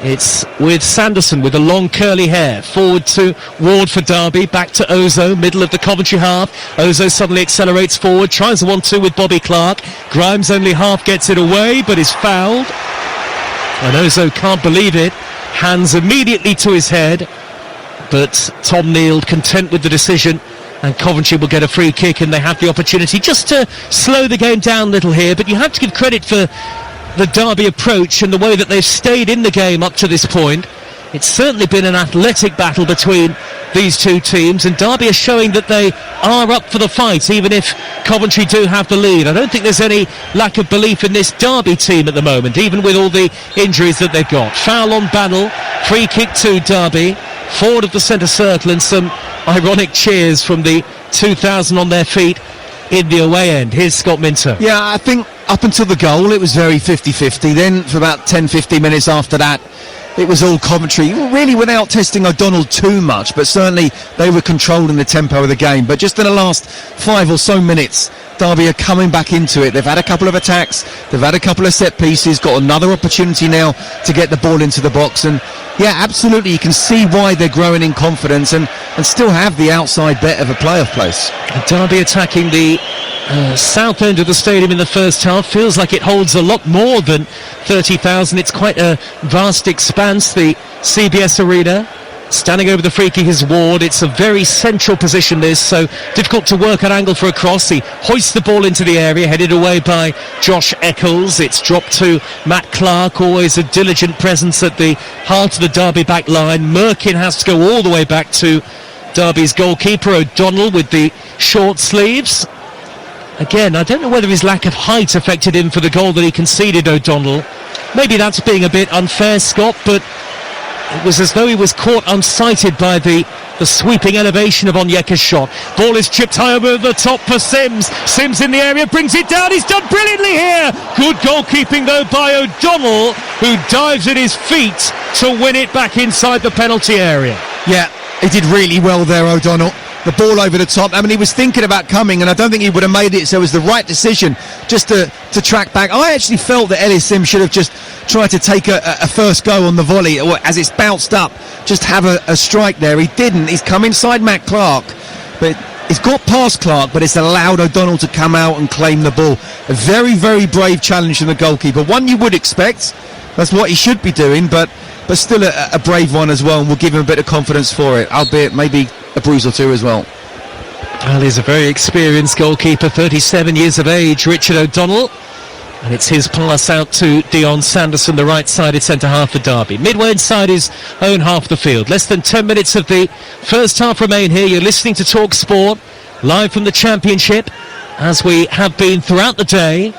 It's with Sanderson with the long curly hair. Forward to Ward for Derby. Back to Ozo, middle of the Coventry half. Ozo suddenly accelerates forward. Tries a 1-2 with Bobby Clark. Grimes only half gets it away, but is fouled. And Ozo can't believe it. Hands immediately to his head. But Tom Neild content with the decision. And Coventry will get a free kick, and they have the opportunity just to slow the game down a little here. But you have to give credit for the Derby approach and the way that they've stayed in the game up to this point. It's certainly been an athletic battle between these two teams, and Derby are showing that they are up for the fight, even if Coventry do have the lead. I don't think there's any lack of belief in this Derby team at the moment, even with all the injuries that they've got. Foul on Bannell, free kick to Derby, forward of the centre circle, and some ironic cheers from the 2,000 on their feet in the away end. Here's Scott Minto. Yeah, I think up until the goal it was very 50-50. Then for about 10-15 minutes after that, it was all Coventry, really without testing O'Donnell too much, but certainly they were controlling the tempo of the game. But just in the last 5 or so minutes, Derby are coming back into it. They've had a couple of attacks, they've had a couple of set pieces, got another opportunity now to get the ball into the box, and yeah, absolutely, you can see why they're growing in confidence and still have the outside bet of a playoff place. Derby attacking the south end of the stadium in the first half. Feels like it holds a lot more than 30,000. It's quite a vast expanse, the CBS Arena. Standing over the free kick is Ward. It's a very central position, this, so difficult to work an angle for a cross. He hoists the ball into the area, headed away by Josh Eccles. It's dropped to Matt Clark, always a diligent presence at the heart of the Derby back line. Merkin has to go all the way back to Derby's goalkeeper, O'Donnell, with the short sleeves. Again, I don't know whether his lack of height affected him for the goal that he conceded, O'Donnell. Maybe that's being a bit unfair, Scott, but it was as though he was caught unsighted by the sweeping elevation of Onyeka's shot. Ball is chipped high over the top for Sims. Sims in the area, brings it down. He's done brilliantly here. Good goalkeeping, though, by O'Donnell, who dives at his feet to win it back inside the penalty area. Yeah, he did really well there, O'Donnell. The ball over the top. I mean, he was thinking about coming, and I don't think he would have made it, so it was the right decision just to track back. I actually felt that Ellis Sims should have just tried to take a first go on the volley, or as it's bounced up, just have a strike there. He didn't. He's come inside Matt Clark, but he's got past Clark, but it's allowed O'Donnell to come out and claim the ball. A very, very brave challenge from the goalkeeper. One you would expect. That's what he should be doing, but still a brave one as well, and we'll give him a bit of confidence for it, albeit maybe a bruise or two as well. Well, he's a very experienced goalkeeper, 37 years of age, Richard O'Donnell. And it's his pass out to Dion Sanderson, the right-sided centre-half for Derby. Midway inside his own half of the field. Less than 10 minutes of the first half remain here. You're listening to Talk Sport, live from the Championship, as we have been throughout the day.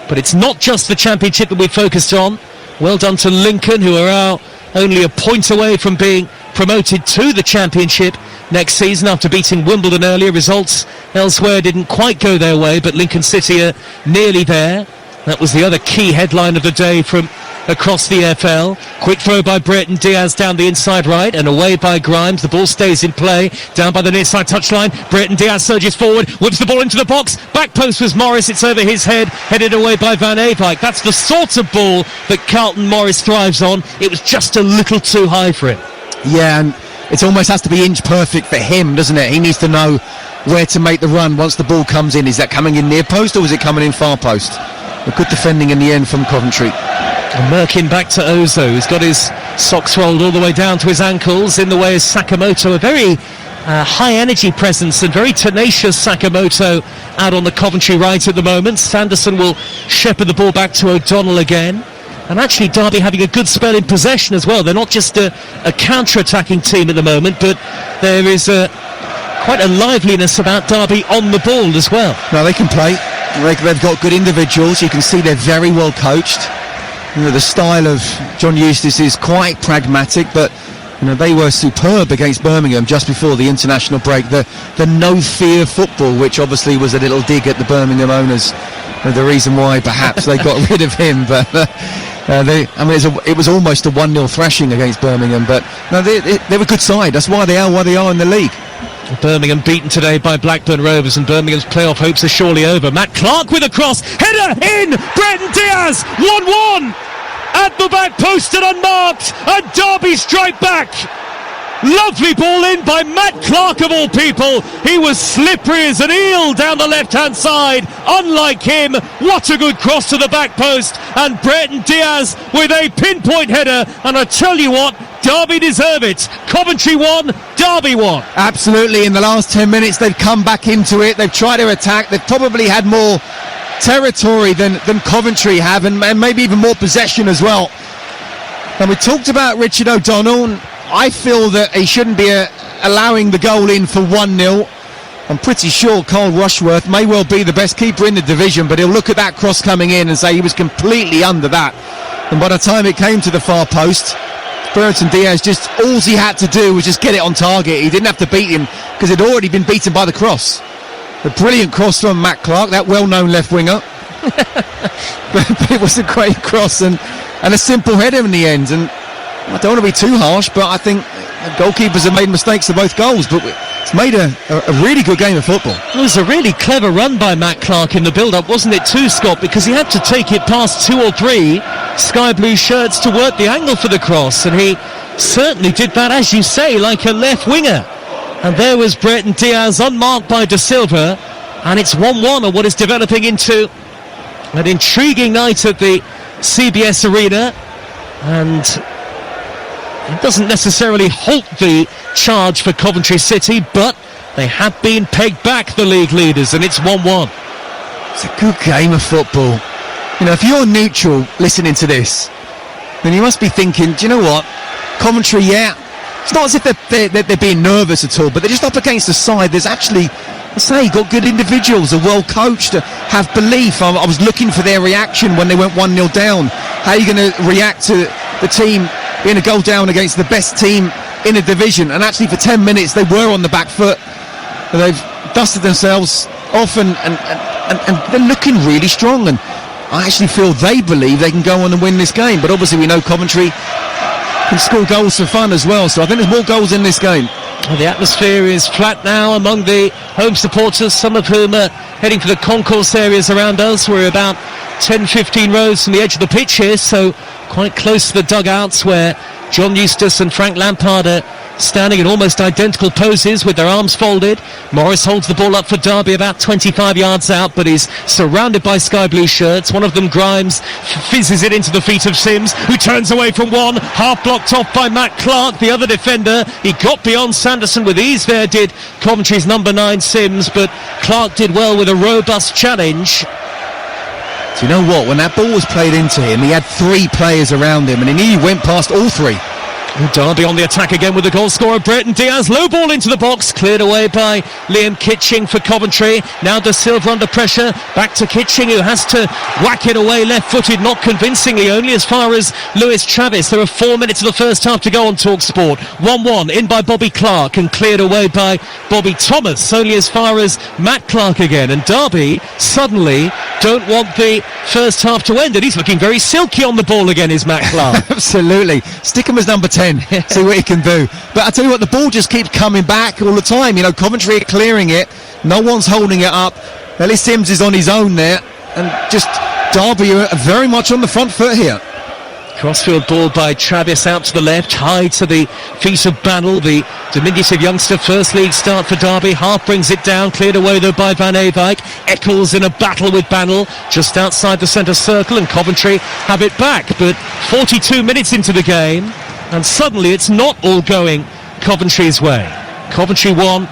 But it's not just the Championship that we focused on. Well done to Lincoln, who are only a point away from being promoted to the Championship next season after beating Wimbledon earlier. Results elsewhere didn't quite go their way, but Lincoln City are nearly there. That was the other key headline of the day from across the EFL. Quick throw by Brereton Diaz down the inside right and away by Grimes. The ball stays in play down by the near side touchline. Brereton Diaz surges forward, whips the ball into the box. Back post was Morris. It's over his head, headed away by Van Eyck. That's the sort of ball that Carlton Morris thrives on. It was just a little too high for him. Yeah, and it almost has to be inch perfect for him, doesn't it? He needs to know where to make the run once the ball comes in. Is that coming in near post or is it coming in far post? A good defending in the end from Coventry. And Merkin back to Ozo, who's got his socks rolled all the way down to his ankles. In the way is Sakamoto, a very high energy presence and very tenacious Sakamoto out on the Coventry right at the moment. Sanderson will shepherd the ball back to O'Donnell again. And actually Derby having a good spell in possession as well. They're not just a counter-attacking team at the moment, but there is quite a liveliness about Derby on the ball as well. No, they can play. They've got good individuals. You can see they're very well coached. You know, the style of John Eustace is quite pragmatic, but you know, they were superb against Birmingham just before the international break. The no fear football, which obviously was a little dig at the Birmingham owners, the reason why perhaps they got rid of him. But it was almost a 1-0 thrashing against Birmingham. But no, they're a good side. That's why they are in the league. Birmingham beaten today by Blackburn Rovers, and Birmingham's playoff hopes are surely over. Matt Clark with a cross, header in, Brereton Diaz, 1-1 at the back post and unmarked, and Derby strike back. Lovely ball in by Matt Clark of all people. He was slippery as an eel down the left hand side. Unlike him, what a good cross to the back post, and Brereton Diaz with a pinpoint header. And I tell you what, Derby deserve it. Coventry won, Derby won. Absolutely. In the last 10 minutes they've come back into it. They've tried to attack. They've probably had more territory than Coventry have, and maybe even more possession as well. And we talked about Richard O'Donnell. I feel that he shouldn't be allowing the goal in for 1-0. I'm pretty sure Cole Rushworth may well be the best keeper in the division, but he'll look at that cross coming in and say he was completely under that. And by the time it came to the far post, Brereton Diaz, just all he had to do was just get it on target. He didn't have to beat him because he'd already been beaten by the cross. A brilliant cross from Matt Clark, that well-known left winger. but it was a great cross and a simple header in the end. And I don't want to be too harsh, but I think goalkeepers have made mistakes to both goals, but it's made a really good game of football. It was a really clever run by Matt Clark in the build-up, wasn't it too, Scott? Because he had to take it past 2 or 3 sky blue shirts to work the angle for the cross, and he certainly did that, as you say, like a left winger. And there was Brereton Diaz unmarked by De Silva, and it's 1-1 on what is developing into an intriguing night at the CBS Arena. And it doesn't necessarily halt the charge for Coventry City, but they have been pegged back, the league leaders, and it's 1-1. It's a good game of football. You know, if you're neutral listening to this, then you must be thinking, do you know what? Coventry, yeah, it's not as if they're being nervous at all, but they're just up against a side there's actually, I say, got good individuals, are well coached, have belief. I was looking for their reaction when they went 1-0 down. How are you going to react to the team being a goal down against the best team in a division? And actually for 10 minutes they were on the back foot. They've dusted themselves off and they're looking really strong, and I actually feel they believe they can go on and win this game. But obviously we know Coventry can score goals for fun as well, so I think there's more goals in this game. Well, the atmosphere is flat now among the home supporters, some of whom are heading for the concourse areas around us. We're about 10-15 rows from the edge of the pitch here, so quite close to the dugouts where John Eustace and Frank Lampard are standing in almost identical poses with their arms folded. Morris holds the ball up for Derby about 25 yards out, but is surrounded by sky blue shirts. One of them, Grimes, fizzes it into the feet of Sims, who turns away from one, half blocked off by Matt Clark, the other defender. He got beyond Sanderson with ease there, did Coventry's number 9 Sims, but Clark did well with a robust challenge. Do you know what? When that ball was played into him, he had 3 players around him, and he nearly went past all 3. Derby on the attack again with the goal scorer Brereton Diaz. Low ball into the box, cleared away by Liam Kitching for Coventry. Now De Silva under pressure, back to Kitching, who has to whack it away left-footed, not convincingly, only as far as Lewis Travis. There are 4 minutes of the first half to go on TalkSport. 1-1 in by Bobby Clark and cleared away by Bobby Thomas, only as far as Matt Clark again. And Derby suddenly don't want the first half to end, and he's looking very silky on the ball again, is Matt Clark. Absolutely. Stick him as number 10. See what he can do. But I tell you what, the ball just keeps coming back all the time. You know, Coventry are clearing it. No one's holding it up. Ellie Sims is on his own there. And just Derby are very much on the front foot here. Crossfield ball by Travis out to the left, high to the feet of Bannell, the diminutive youngster. First league start for Derby. Half brings it down, cleared away though by Van Eyck. Eccles in a battle with Bannell just outside the centre circle, and Coventry have it back. But 42 minutes into the game, and suddenly it's not all going Coventry's way. Coventry won,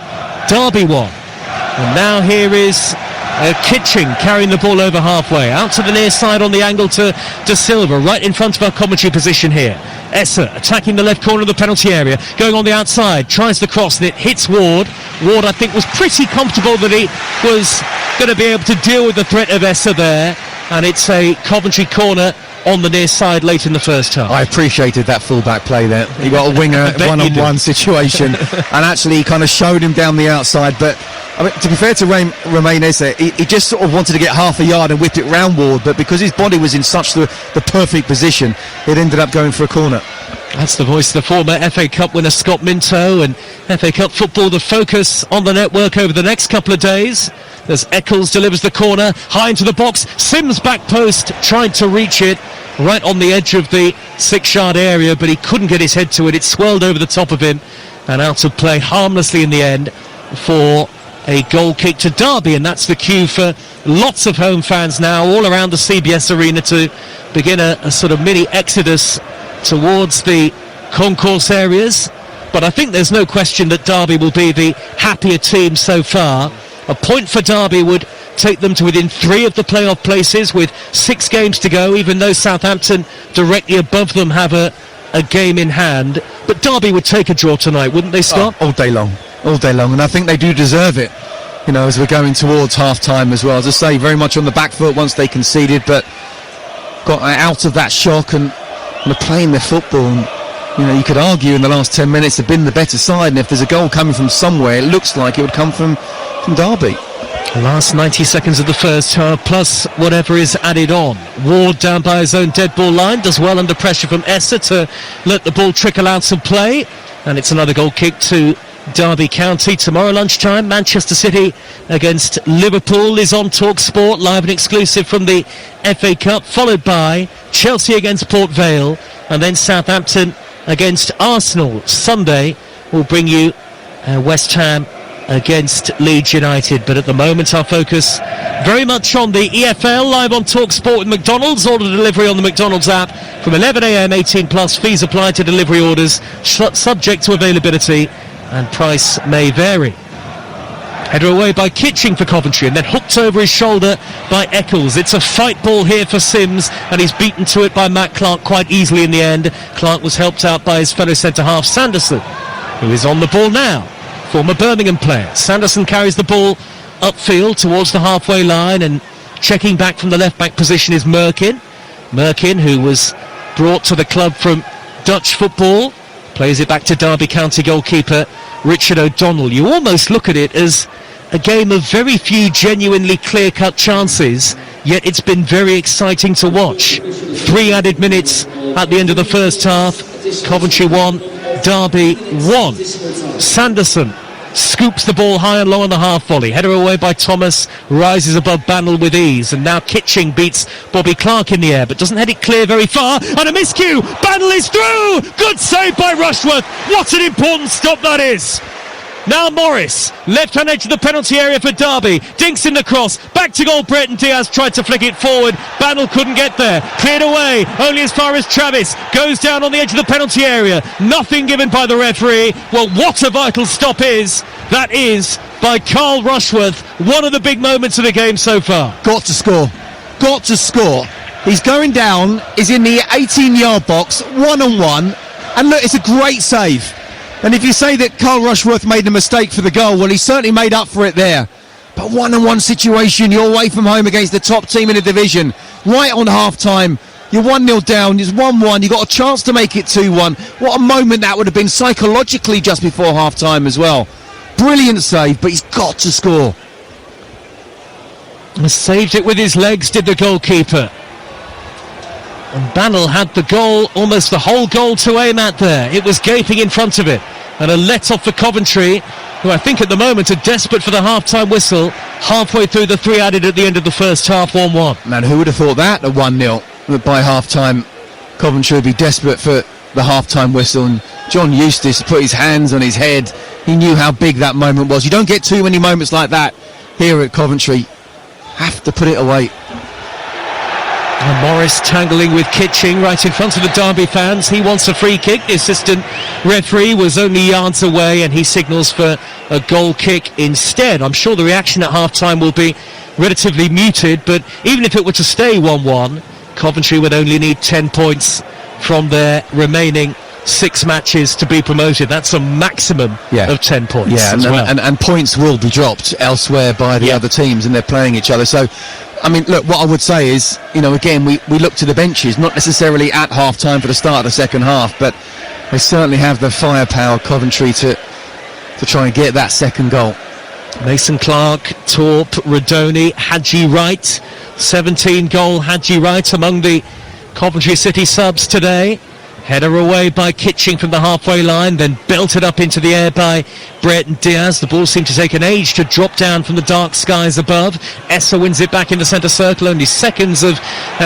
Derby won. And now here is Kitching carrying the ball over halfway, out to the near side on the angle to De Silva, right in front of our commentary position here. Esser attacking the left corner of the penalty area, going on the outside, tries the cross and it hits Ward. Ward, I think, was pretty comfortable that he was going to be able to deal with the threat of Esser there, and it's a Coventry corner on the near side late in the first half. I appreciated that full-back play there. He got a winger one-on-one situation and actually he kind of showed him down the outside. But I mean, to be fair to Romain Esse, he just sort of wanted to get half a yard and whip it round Ward, but because his body was in such the perfect position, it ended up going for a corner. That's the voice of the former FA Cup winner Scott Minto, and FA Cup football, the focus on the network over the next couple of days. As Eccles delivers the corner, high into the box, Sims back post, tried to reach it right on the edge of the 6-yard area, but he couldn't get his head to it. It swirled over the top of him and out of play harmlessly in the end for a goal kick to Derby, and that's the cue for lots of home fans now all around the CBS Arena to begin a sort of mini exodus towards the concourse areas. But I think there's no question that Derby will be the happier team so far. A point for Derby would take them to within 3 of the playoff places with 6 games to go, even though Southampton directly above them have a game in hand. But Derby would take a draw tonight, wouldn't they, Scott? All day long, and I think they do deserve it, you know, as we're going towards half-time as well. As I say, very much on the back foot once they conceded, but got out of that shock and are playing their football. And, you know, you could argue in the last 10 minutes have been the better side, and if there's a goal coming from somewhere, it looks like it would come from Derby. The last 90 seconds of the first half, plus whatever is added on. Ward down by his own dead ball line, does well under pressure from Esser to let the ball trickle out some play, and it's another goal kick to Derby County. Tomorrow lunchtime, Manchester City against Liverpool is on TalkSport, live and exclusive from the FA Cup, followed by Chelsea against Port Vale, and then Southampton against Arsenal. Sunday will bring you West Ham against Leeds United, but at the moment our focus very much on the EFL, live on TalkSport with McDonald's. Order delivery on the McDonald's app from 11 a.m. 18 plus, fees apply to delivery orders, subject to availability and price may vary. Header away by Kitching for Coventry, and then hooked over his shoulder by Eccles. It's a fight ball here for Sims, and he's beaten to it by Matt Clark quite easily in the end. Clark was helped out by his fellow centre-half Sanderson, who is on the ball now. Former Birmingham player. Sanderson carries the ball upfield towards the halfway line, and checking back from the left-back position is Merkin. Merkin, who was brought to the club from Dutch football, plays it back to Derby County goalkeeper Richard O'Donnell. You almost look at it as a game of very few genuinely clear-cut chances, yet it's been very exciting to watch. 3 added minutes at the end of the first half. Coventry 1, Derby 1. Sanderson scoops the ball high and low on the half volley. Header away by Thomas, rises above Bannell with ease, and now Kitching beats Bobby Clark in the air, but doesn't head it clear very far, and a miscue. Bannell is through. Good save by Rushworth. What an important stop that is. Now Morris, left-hand edge of the penalty area for Derby. Dinks in the cross, back to goal. Brereton Diaz tried to flick it forward. Bannell couldn't get there. Cleared away, only as far as Travis. Goes down on the edge of the penalty area. Nothing given by the referee. Well, what a vital stop that is by Carl Rushworth. One of the big moments of the game so far. Got to score. He's going down, is in the 18-yard box, one-on-one, And look, it's a great save. And if you say that Carl Rushworth made a mistake for the goal, well, he certainly made up for it there. But one-on-one situation, you're away from home against the top team in the division, right on half-time. You're 1-0 down, it's 1-1, you got a chance to make it 2-1. What a moment that would have been psychologically just before half-time as well. Brilliant save, but he's got to score. Saved it with his legs, did the goalkeeper. And Bannell had the goal, almost the whole goal to aim at there. It was gaping in front of it. And a let-off for Coventry, who I think at the moment are desperate for the half-time whistle. Halfway through the 3 added at the end of the first half, 1-1. Man, who would have thought that, a 1-0? That by half-time, Coventry would be desperate for the half-time whistle. And John Eustace put his hands on his head. He knew how big that moment was. You don't get too many moments like that here at Coventry. Have to put it away. And Morris tangling with Kitching right in front of the Derby fans. He wants a free kick. The assistant referee was only yards away and he signals for a goal kick instead. I'm sure the reaction at half-time will be relatively muted, but even if it were to stay 1-1, Coventry would only need 10 points from their remaining 6 matches to be promoted. That's a maximum of 10 points. Yeah, and points will be dropped elsewhere by the other teams, and they're playing each other. So, I mean, look, what I would say is, again, we look to the benches, not necessarily at half-time for the start of the second half, but they certainly have the firepower, Coventry, to try and get that second goal. Mason Clark, Torp, Rodoni, Hadji Wright. 17-goal Hadji Wright among the Coventry City subs today. Header away by Kitching from the halfway line, then belted up into the air by Brereton Diaz. The ball seemed to take an age to drop down from the dark skies above. Essa wins it back in the centre circle. Only seconds of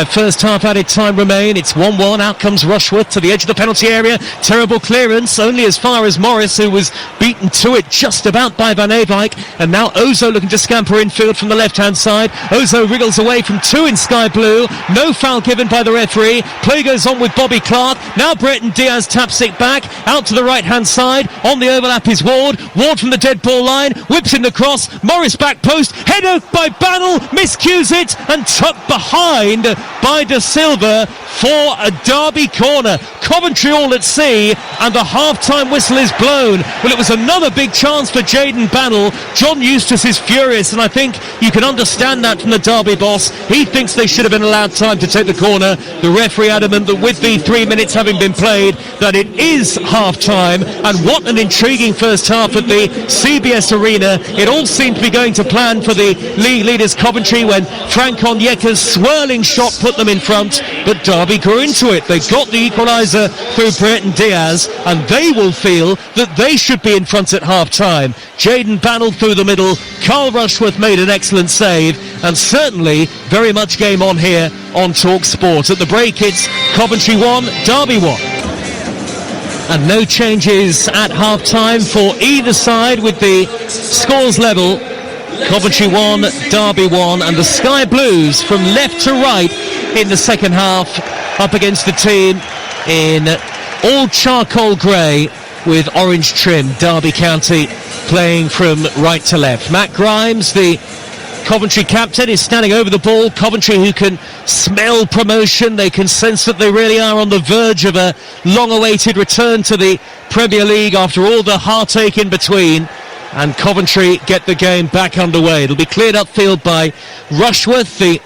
first half added time remain. It's 1-1. Out comes Rushworth to the edge of the penalty area. Terrible clearance, only as far as Morris, who was beaten to it just about by Van Eyck. And now Ozo looking to scamper infield from the left-hand side. Ozo wriggles away from 2 in sky blue. No foul given by the referee. Play goes on with Bobby Clark. Now Brereton Diaz taps it back out to the right-hand side. On the overlap is Ward. Ward from the dead ball line, whips in the cross. Morris back post, header by Bannell, miscues it and tucked behind by De Silva for a Derby corner. Coventry all at sea and the half-time whistle is blown. Well, it was another big chance for Jayden Bannell. John Eustace is furious, and I think you can understand that from the Derby boss. He thinks they should have been allowed time to take the corner. The referee adamant that with the 3 minutes having been played, that it is half-time. And what an intriguing first half at the CBS Arena. It all seemed to be going to plan for the league leaders Coventry when Frank Onyeka's swirling shot put them in front, but Derby grew into it. They got the equaliser through Brereton Diaz, and they will feel that they should be in front at half-time. Jayden Bannell through the middle, Carl Rushworth made an excellent save, and certainly very much game on here on Talk Sport. At the break it's Coventry 1, Derby 1. And no changes at half-time for either side with the scores level. Coventry 1, Derby 1, and the Sky Blues from left to right in the second half up against the team in all charcoal grey with orange trim. Derby County playing from right to left. Matt Grimes, the Coventry captain, is standing over the ball. Coventry, who can smell promotion, they can sense that they really are on the verge of a long-awaited return to the Premier League after all the heartache in between. And Coventry get the game back underway. It'll be cleared upfield by Rushworth, the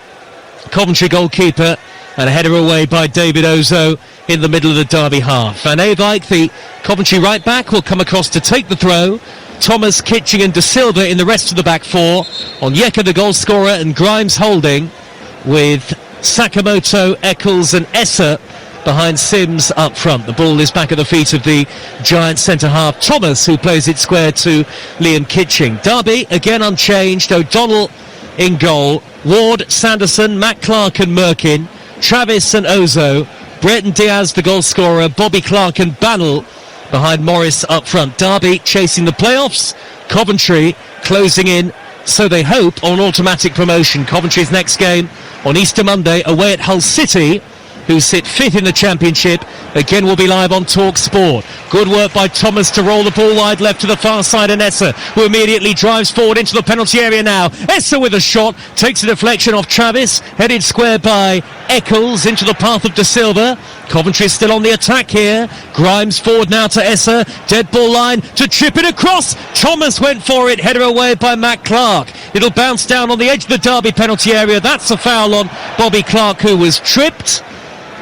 Coventry goalkeeper, and a header away by David Ozo in the middle of the Derby half. Van Eyck, the Coventry right back, will come across to take the throw. Thomas, Kitching and De Silva in the rest of the back four. Onyeka the goal scorer and Grimes holding, with Sakamoto, Eccles and Essa behind Sims up front. The ball is back at the feet of the giant centre-half Thomas, who plays it square to Liam Kitching. Derby again unchanged. O'Donnell in goal. Ward, Sanderson, Matt Clark and Merkin. Travis and Ozo. Brereton Diaz the goal scorer. Bobby Clark and Bannell behind Morris up front. Derby chasing the playoffs. Coventry closing in, so they hope, on automatic promotion. Coventry's next game on Easter Monday away at Hull City who sit fifth in the Championship, again will be live on Talk Sport. Good work by Thomas to roll the ball wide left to the far side, and Essa, who immediately drives forward into the penalty area now. Essa with a shot, takes a deflection off Travis, headed square by Eccles into the path of De Silva. Coventry still on the attack here. Grimes forward now to Essa, dead ball line to chip it across. Thomas went for it, header away by Matt Clark. It'll bounce down on the edge of the Derby penalty area. That's a foul on Bobby Clark, who was tripped,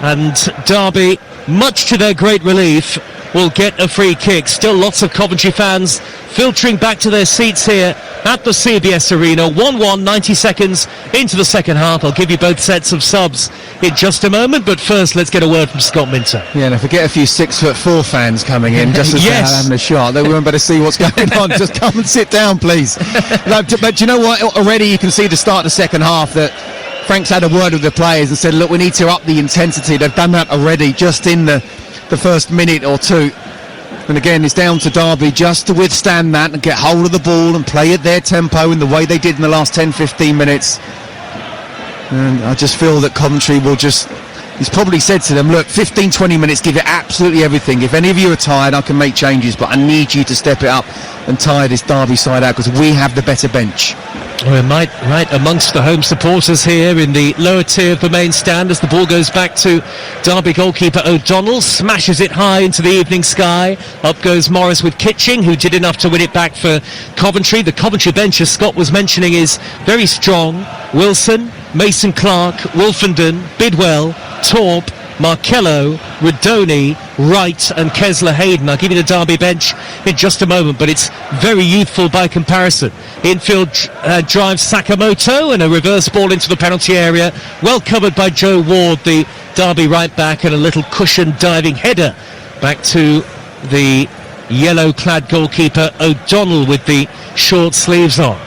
and Derby, much to their great relief, will get a free kick. Still lots of Coventry fans filtering back to their seats here at the CBS Arena. 1-1, 90 seconds into the second half. I'll give you both sets of subs in just a moment, but first let's get a word from Scott Minter. Yeah, and if we get a few 6'4" fans coming in just as yes, they're having a shot, they won't better see what's going on. Just come and sit down, please. But you know what? Already you can see to start the second half that Frank's had a word with the players and said, look, we need to up the intensity. They've done that already just in the first minute or two. And again, it's down to Derby just to withstand that and get hold of the ball and play at their tempo in the way they did in the last 10-15 minutes. And I just feel that Coventry will just... He's probably said to them, look, 15-20 minutes, give it absolutely everything. If any of you are tired, I can make changes, but I need you to step it up and tire this Derby side out because we have the better bench. We're right amongst the home supporters here in the lower tier of the main stand as the ball goes back to Derby goalkeeper O'Donnell, smashes it high into the evening sky. Up goes Morris with Kitching, who did enough to win it back for Coventry. The Coventry bench, as Scott was mentioning, is very strong. Wilson, Mason Clark, Wolfenden, Bidwell, Torp, Markello, Redoni, Wright and Kessler Hayden. I'll give you the Derby bench in just a moment, but it's very youthful by comparison. Infield drives Sakamoto and a reverse ball into the penalty area, well covered by Joe Ward, the Derby right back, and a little cushion diving header back to the yellow-clad goalkeeper O'Donnell with the short sleeves on.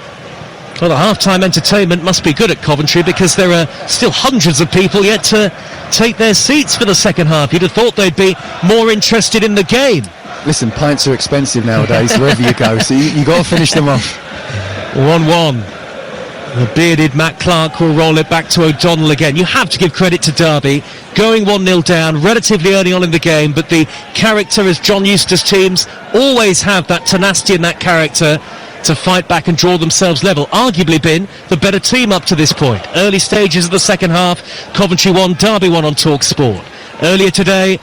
Well, the half-time entertainment must be good at Coventry because there are still hundreds of people yet to take their seats for the second half. You'd have thought they'd be more interested in the game. Listen, pints are expensive nowadays wherever you go, so you got to finish them off. 1-1. The bearded Matt Clark will roll it back to O'Donnell again. You have to give credit to Derby, going 1-0 down relatively early on in the game, but the character, as John Eustace teams always have, that tenacity and that character to fight back and draw themselves level. Arguably been the better team up to this point. Early stages of the second half, Coventry 1, Derby 1 on Talk Sport. Earlier today,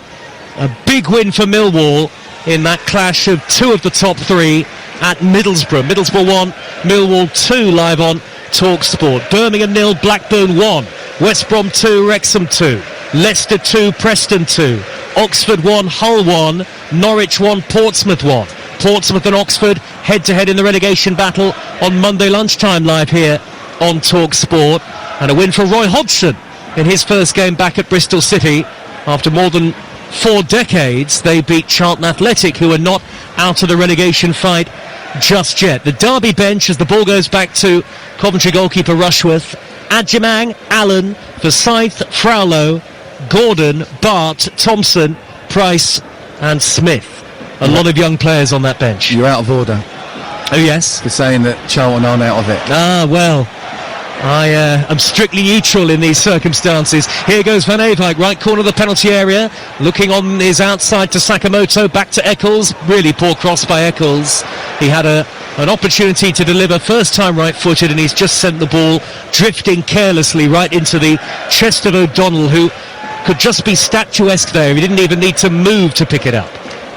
a big win for Millwall in that clash of two of the top three at Middlesbrough. Middlesbrough 1, Millwall 2 live on Talk Sport. Birmingham 0, Blackburn 1, West Brom 2, Wrexham 2, Leicester 2, Preston 2, Oxford 1, Hull 1, Norwich 1, Portsmouth 1. Portsmouth and Oxford head-to-head in the relegation battle on Monday lunchtime live here on Talk Sport. And a win for Roy Hodgson in his first game back at Bristol City. After more than 4 decades, they beat Charlton Athletic, who are not out of the relegation fight just yet. The Derby bench, as the ball goes back to Coventry goalkeeper Rushworth, Adjemang, Allen, Forsyth, Fraulo, Gordon, Bart, Thompson, Price and Smith. A lot of young players on that bench. You're out of order. Oh, yes? For saying that Charlton aren't out of it. Ah, well, I am strictly neutral in these circumstances. Here goes Van Eyck, right corner of the penalty area, looking on his outside to Sakamoto, back to Eccles. Really poor cross by Eccles. He had an opportunity to deliver, first time right-footed, and he's just sent the ball drifting carelessly right into the chest of O'Donnell, who could just be statuesque there. He didn't even need to move to pick it up.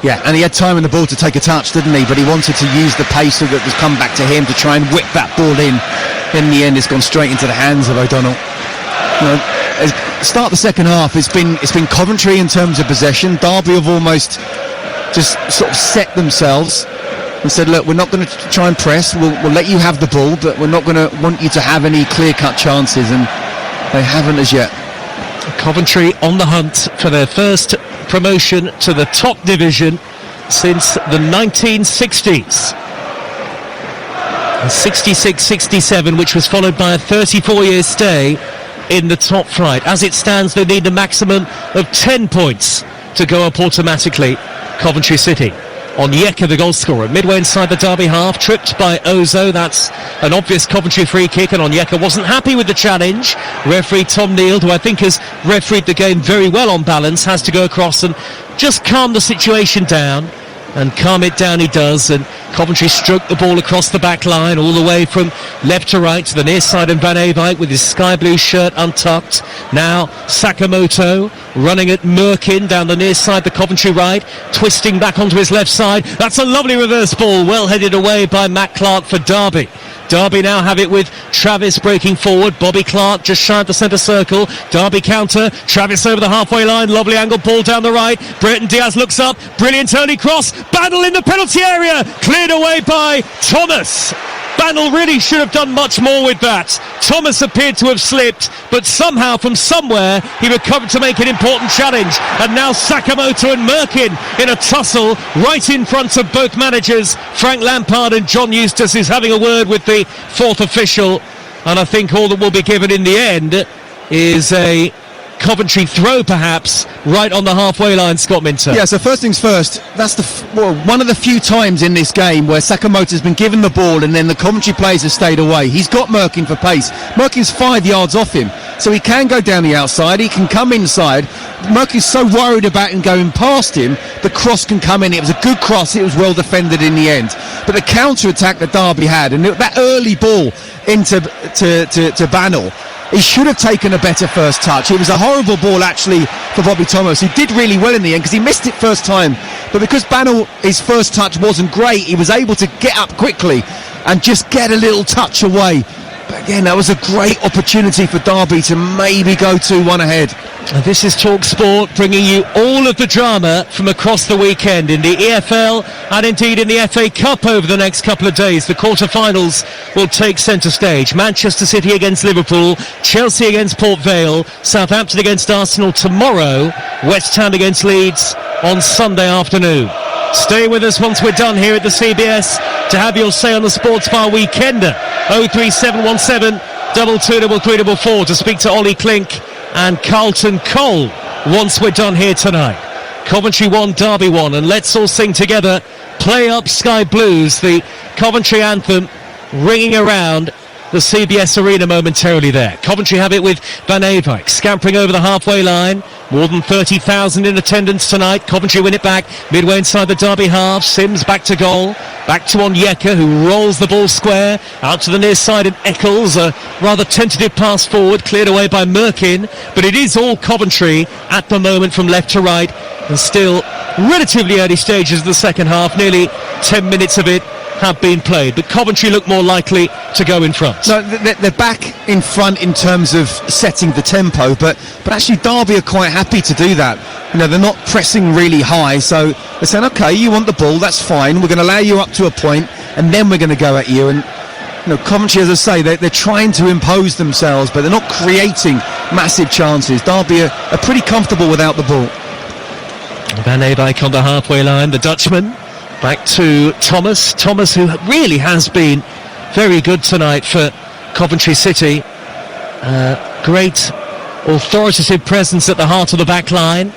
Yeah, and he had time in the ball to take a touch, didn't he? But he wanted to use the pace that was come back to him to try and whip that ball in. In the end, it's gone straight into the hands of O'Donnell. You know, start the second half, it's been Coventry in terms of possession. Derby have almost just sort of set themselves and said, look, we're not going to try and press. We'll let you have the ball, but we're not going to want you to have any clear-cut chances, and they haven't as yet. Coventry on the hunt for their first promotion to the top division since the 1960s. 66-67, which was followed by a 34-year stay in the top flight. As it stands, they need a maximum of 10 points to go up automatically. Coventry City. Onyeka, the goal scorer, midway inside the Derby half, tripped by Ozo. That's an obvious Coventry free kick, and Onyeka wasn't happy with the challenge. Referee Tom Neal, who I think has refereed the game very well on balance, has to go across and just calm the situation down. And calm it down he does, and Coventry stroked the ball across the back line all the way from left to right to the near side, and Van Eyck with his sky blue shirt untucked. Now Sakamoto running at Merkin down the near side, the Coventry right, twisting back onto his left side. That's a lovely reverse ball, well headed away by Matt Clark for Derby. Derby now have it with Travis breaking forward. Bobby Clark just shy of the centre circle. Derby counter. Travis over the halfway line. Lovely angle ball down the right. Brereton Diaz looks up. Brilliant early cross. Battle in the penalty area. Cleared away by Thomas. Bannell really should have done much more with that. Thomas appeared to have slipped, but somehow from somewhere he recovered to make an important challenge. And now Sakamoto and Merkin in a tussle right in front of both managers. Frank Lampard and John Eustace is having a word with the fourth official, and I think all that will be given in the end is a Coventry throw, perhaps, right on the halfway line, Scott Minter. Yeah, so first things first, that's one of the few times in this game where Sakamoto's been given the ball and then the Coventry players have stayed away. He's got Merkin for pace. Merkin's 5 yards off him, so he can go down the outside, he can come inside. Merkin's so worried about him going past him, the cross can come in. It was a good cross, it was well defended in the end. But the counter-attack that Derby had, and that early ball into to Bannell, he should have taken a better first touch. It was a horrible ball actually for Bobby Thomas, who did really well in the end because he missed it first time. But because Bannell, his first touch wasn't great, he was able to get up quickly and just get a little touch away. But again, that was a great opportunity for Derby to maybe go 2-1 ahead. And this is Talk Sport, bringing you all of the drama from across the weekend in the EFL and indeed in the FA Cup over the next couple of days. The quarter-finals will take centre stage. Manchester City against Liverpool, Chelsea against Port Vale, Southampton against Arsenal tomorrow, West Ham against Leeds on Sunday afternoon. Stay with us once we're done here at the CBS to have your say on the Sports Bar Weekender. 03717 223344 to speak to Ollie Klink and Carlton Cole once we're done here tonight. Coventry 1, Derby 1, and let's all sing together Play Up Sky Blues, the Coventry anthem ringing around the CBS Arena momentarily there. Coventry have it with Van Eyck scampering over the halfway line. More than 30,000 in attendance tonight. Coventry win it back midway inside the Derby half. Sims back to goal. Back to Onyeka, who rolls the ball square out to the near side, and Eccles, a rather tentative pass forward, cleared away by Merkin. But it is all Coventry at the moment from left to right, and still relatively early stages of the second half. Nearly 10 minutes of it have been played, but Coventry look more likely to go in front. No, they're back in front in terms of setting the tempo, but actually Derby are quite happy to do that. You know, they're not pressing really high, so they're saying, okay, you want the ball, that's fine, we're going to allow you up to a point, and then we're going to go at you. And you know, Coventry, as I say, they're trying to impose themselves, but they're not creating massive chances. Derby are pretty comfortable without the ball. Van Eyck on the halfway line, the Dutchman. Back to Thomas, who really has been very good tonight for Coventry City. Great authoritative presence at the heart of the back line.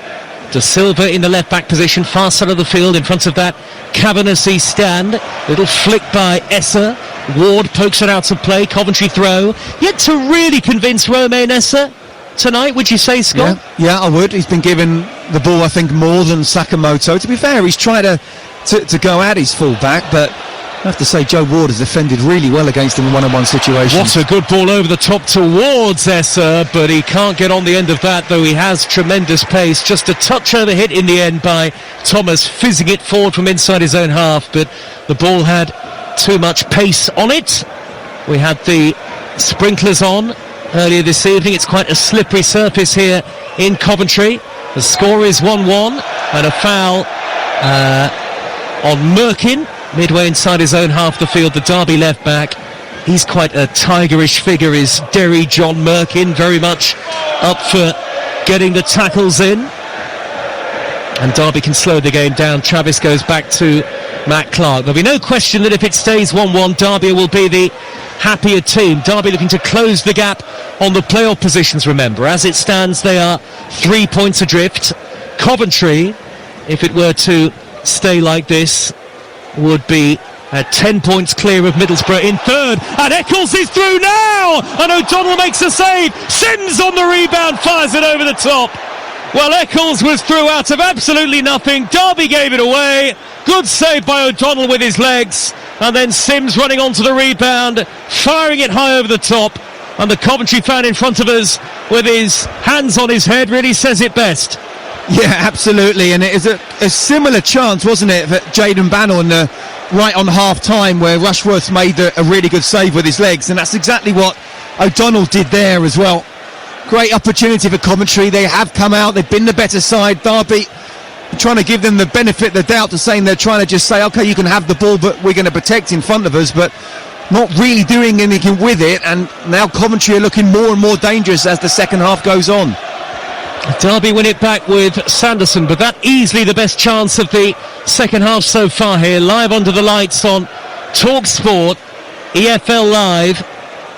De Silva in the left back position, far side of the field in front of that Cavanaugh stand. Little flick by Esser. Ward pokes it out of play. Coventry throw. Yet to really convince Romain Esser tonight, would you say, Scott? Yeah, I would. He's been given the ball, I think, more than Sakamoto. To be fair, he's tried to go at his full-back, but I have to say Joe Ward has defended really well against him in one-on-one situations. What a good ball over the top towards Esser, but he can't get on the end of that, though he has tremendous pace. Just a touch over hit in the end by Thomas, fizzing it forward from inside his own half, but the ball had too much pace on it. We had the sprinklers on earlier this evening. It's quite a slippery surface here in Coventry. The score is 1-1, and a foul on Merkin, midway inside his own half the field, the Derby left back. He's quite a tigerish figure, is Derry John Merkin, very much up for getting the tackles in. And Derby can slow the game down. Travis goes back to Matt Clark. There'll be no question that if it stays 1-1, Derby will be the happier team. Derby looking to close the gap on the playoff positions, remember. As it stands, they are 3 points adrift. Coventry, if it were to stay like this, would be at 10 points clear of Middlesbrough in third, and Eccles is through now, and O'Donnell makes a save. Sims on the rebound, fires it over the top. Well, Eccles was through out of absolutely nothing. Derby gave it away. Good save by O'Donnell with his legs, and then Sims running onto the rebound, firing it high over the top, and the Coventry fan in front of us with his hands on his head really says it best. Yeah, absolutely, and it is a similar chance, wasn't it, that Jayden Bannon right on half-time, where Rushworth made a really good save with his legs, and that's exactly what O'Donnell did there as well. Great opportunity for Coventry. They have come out, they've been the better side. Derby trying to give them the benefit of the doubt, to saying they're trying to just say, okay, you can have the ball, but we're going to protect in front of us, but not really doing anything with it, and now Coventry are looking more and more dangerous as the second half goes on. Derby win it back with Sanderson, but that easily the best chance of the second half so far here, live under the lights on TalkSport, EFL Live,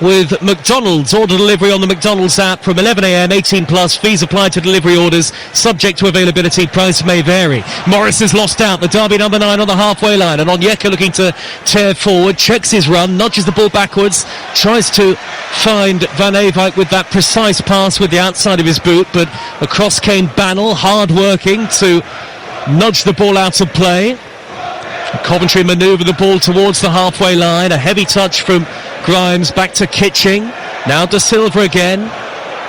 with McDonald's. Order delivery on the McDonald's app from 11 a.m, 18 plus, fees applied to delivery orders, subject to availability, price may vary. Morris has lost out, the Derby number 9 on the halfway line, and Onyeka looking to tear forward, checks his run, nudges the ball backwards, tries to find Van Eyck with that precise pass with the outside of his boot, but across came Bannell, hard working to nudge the ball out of play. Coventry manoeuvre the ball towards the halfway line, a heavy touch from Grimes, back to Kitching, now De Silva again.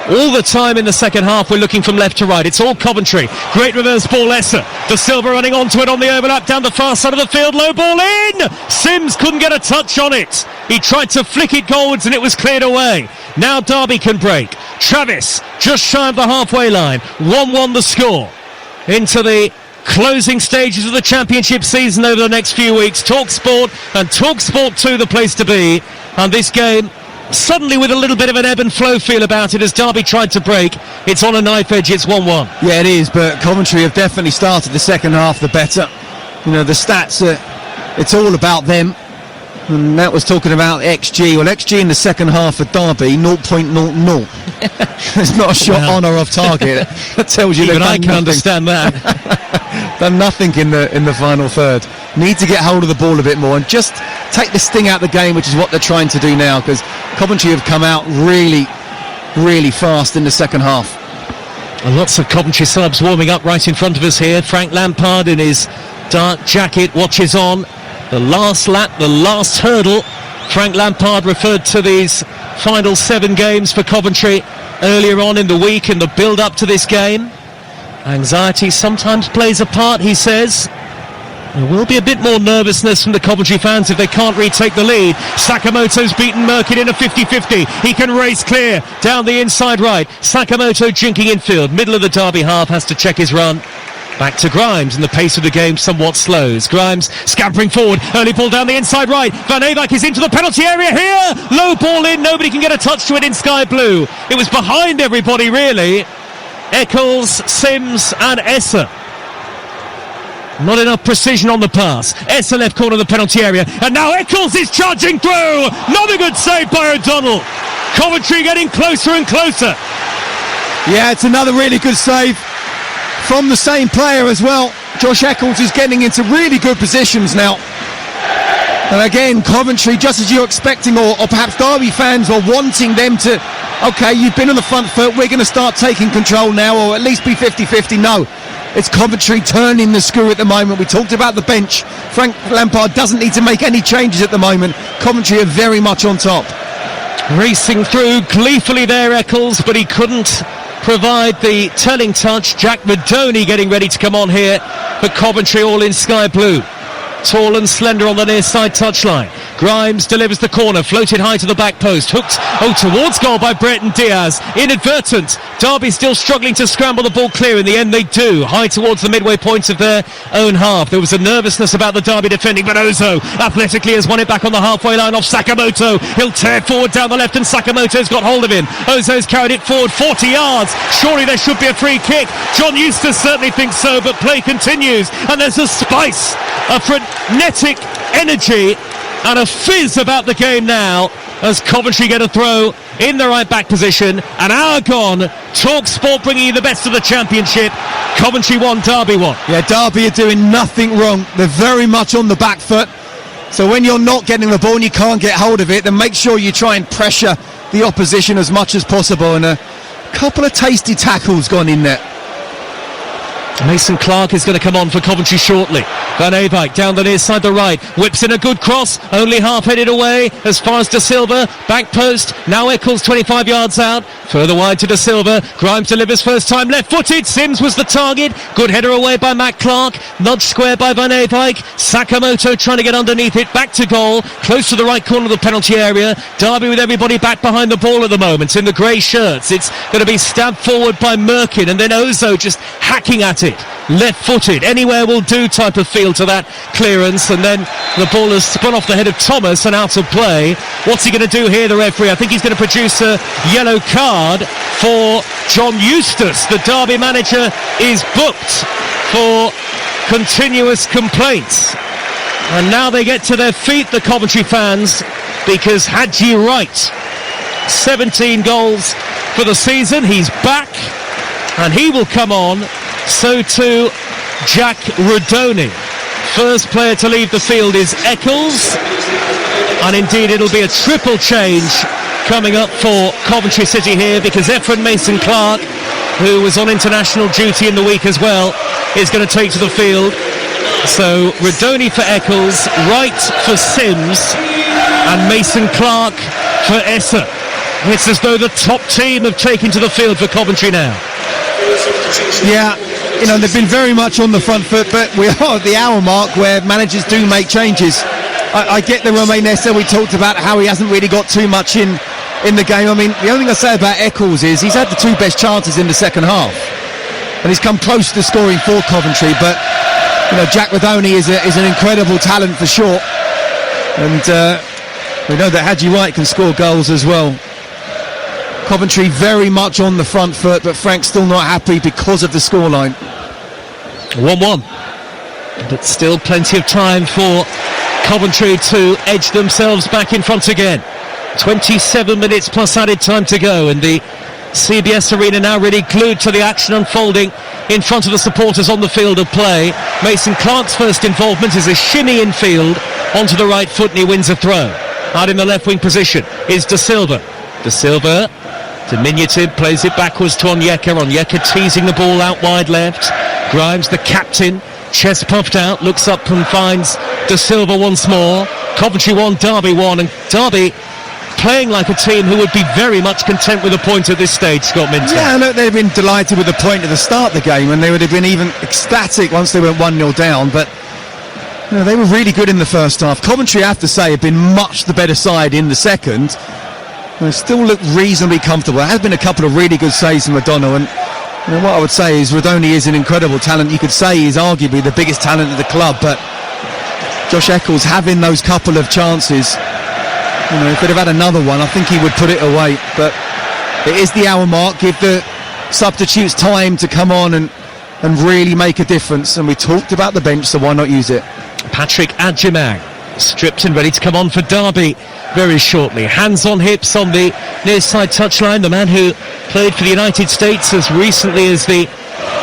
All the time in the second half we're looking from left to right, it's all Coventry. Great reverse ball, Esser, De Silva running onto it on the overlap down the far side of the field, low ball in, Sims couldn't get a touch on it, he tried to flick it goalwards and it was cleared away. Now Derby can break. Travis just shy of the halfway line, 1-1 the score into the closing stages of the championship season over the next few weeks. TalkSport and TalkSport 2 the place to be, and this game suddenly with a little bit of an ebb and flow feel about it as Derby tried to break. It's on a knife edge, it's 1-1. Yeah, it is, but Coventry have definitely started the second half the better. You know, the stats it's all about them, and that was talking about XG. Well, XG in the second half for Derby 0.00. It's not a shot on or off target. That tells you even I can nothing. understand that. Done nothing in the final third. Need to get hold of the ball a bit more and just take the sting out of the game, which is what they're trying to do now, because Coventry have come out really, really fast in the second half. And lots of Coventry subs warming up right in front of us here. Frank Lampard in his dark jacket watches on. The last lap, the last hurdle. Frank Lampard referred to these final 7 games for Coventry earlier on in the week in the build-up to this game. Anxiety sometimes plays a part, he says. There will be a bit more nervousness from the Coventry fans if they can't retake the lead. Sakamoto's beaten Merkin in a 50-50. He can race clear down the inside right. Sakamoto jinking infield. Middle of the Derby half, has to check his run. Back to Grimes, and the pace of the game somewhat slows. Grimes scampering forward, early ball down the inside right. Van Eyck is into the penalty area here. Low ball in, nobody can get a touch to it in sky blue. It was behind everybody really. Eccles, Sims and Esser. Not enough precision on the pass. Esser left corner of the penalty area, and now Eccles is charging through. Not a good save by O'Donnell. Coventry getting closer and closer. Yeah, it's another really good save from the same player as well. Josh Eccles is getting into really good positions now. And again, Coventry, just as you're expecting, or perhaps Derby fans are wanting them to, okay, you've been on the front foot, we're going to start taking control now, or at least be 50-50. No, it's Coventry turning the screw at the moment. We talked about the bench. Frank Lampard doesn't need to make any changes at the moment. Coventry are very much on top. Racing through gleefully there, Eccles, but he couldn't provide the telling touch. Jack Madoni getting ready to come on here for Coventry, all in sky blue. Tall and slender on the near side touchline. Grimes delivers the corner, floated high to the back post, hooked towards goal by Breton Diaz. Inadvertent. Derby still struggling to scramble the ball clear. In the end they do, high towards the midway points of their own half. There was a nervousness about the Derby defending, but Ozo athletically has won it back on the halfway line off Sakamoto. He'll tear forward down the left, and Sakamoto's got hold of him. Ozo's carried it forward 40 yards. Surely there should be a free kick. John Eustace certainly thinks so, but play continues, and there's a spice, a frenetic energy and a fizz about the game now as Coventry get a throw in the right back position. An hour gone. Talk Sport bringing you the best of the Championship. Coventry 1, Derby 1. Yeah, Derby are doing nothing wrong. They're very much on the back foot. So when you're not getting the ball and you can't get hold of it, then make sure you try and pressure the opposition as much as possible. And a couple of tasty tackles gone in there. Mason Clark is going to come on for Coventry shortly. Van Eyck down the near side, the right, whips in a good cross, only half-headed away as far as De Silva, back post, now Eccles 25 yards out, further wide to De Silva, Grimes delivers first time left-footed, Sims was the target, good header away by Matt Clark, nudge square by Van Eyck, Sakamoto trying to get underneath it, back to goal, close to the right corner of the penalty area, Derby with everybody back behind the ball at the moment in the grey shirts, it's going to be stabbed forward by Merkin and then Ozo just hacking at it, left-footed, anywhere will do type of feel to that clearance, and then the ball has spun off the head of Thomas and out of play. What's he going to do here, the referee? I think he's going to produce a yellow card for John Eustace. The Derby manager is booked for continuous complaints, and now they get to their feet, the Coventry fans, because Hadji Wright, 17 goals for the season, he's back and he will come on. So too Jack Rodoni. First player to leave the field is Eccles, and indeed it'll be a triple change coming up for Coventry City here, because Efren Mason Clark, who was on international duty in the week as well, is going to take to the field. So Rodoni for Eccles, Wright for Sims, and Mason Clark for Essa. It's as though the top team have taken to the field for Coventry now. Yeah, you know, they've been very much on the front foot, but we are at the hour mark where managers do make changes. I get the Romain Essa, we talked about how he hasn't really got too much in the game. I mean, the only thing I say about Eccles is he's had the two best chances in the second half, and he's come close to scoring for Coventry, but you know, Jack Rodoni is an incredible talent for sure, and we know that Hadji Wright can score goals as well. Coventry very much on the front foot, but Frank's still not happy because of the scoreline. 1-1, but still plenty of time for Coventry to edge themselves back in front again. 27 minutes plus added time to go, and the CBS Arena now really glued to the action unfolding in front of the supporters on the field of play. Mason Clark's first involvement is a shimmy infield onto the right foot, and he wins a throw. Out in the left wing position is De Silva. De Silva, diminutive, plays it backwards to Onyeka. Onyeka teasing the ball out wide left. Grimes, the captain, chest puffed out, looks up and finds De Silva once more. Coventry 1, Derby 1, and Derby playing like a team who would be very much content with a point at this stage, Scott Minton. Yeah, look, they've been delighted with the point at the start of the game, and they would have been even ecstatic once they went 1-0 down, but you know, they were really good in the first half. Coventry, I have to say, have been much the better side in the second. They still look reasonably comfortable. There has been a couple of really good saves from O'Donnell, and you know, what I would say is Rodoni is an incredible talent. You could say he's arguably the biggest talent of the club, but Josh Eccles having those couple of chances, you know, if he'd have had another one, I think he would put it away. But it is the hour mark. Give the substitutes time to come on and really make a difference. And we talked about the bench, so why not use it? Patrick Adjemang stripped and ready to come on for Derby very shortly. Hands on hips on the near side touchline. The man who played for the United States as recently as the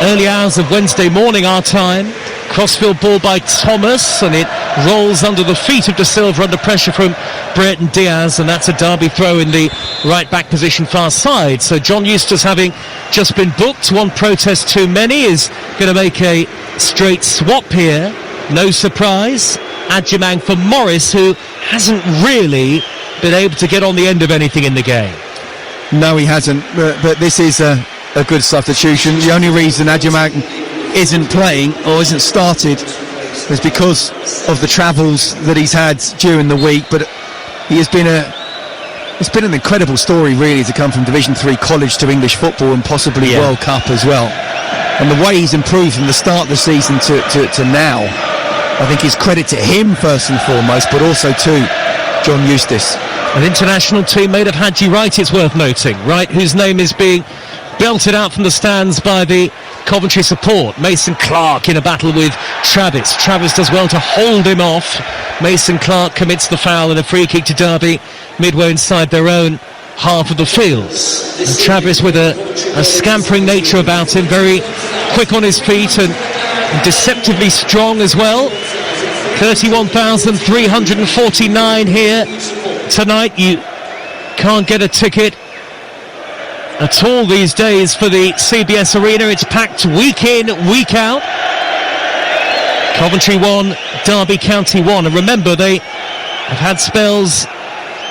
early hours of Wednesday morning our time. Crossfield ball by Thomas, and it rolls under the feet of De Silva under pressure from Brereton Diaz, and that's a Derby throw in the right back position far side. So John Eustace, having just been booked, one protest too many, is going to make a straight swap here. No surprise. Adjemang for Morris, who hasn't really been able to get on the end of anything in the game. No, he hasn't, but this is a good substitution. The only reason Adjemang isn't playing or isn't started is because of the travels that he's had during the week, but it's been an incredible story really to come from Division 3 college to English football and possibly World Cup as well, and the way he's improved from the start of the season to now, I think is credit to him first and foremost, but also to John Eustace. An international teammate of Hadji Wright, it's worth noting, Wright, whose name is being belted out from the stands by the Coventry support. Mason Clark in a battle with Travis. Travis does well to hold him off. Mason Clark commits the foul and a free kick to Derby midway inside their own half of the field. And Travis with a scampering nature about him, very quick on his feet and deceptively strong as well. 31,349 here tonight. You can't get a ticket at all these days for the CBS Arena. It's packed week in, week out. Coventry 1, Derby County 1. And remember, they have had spells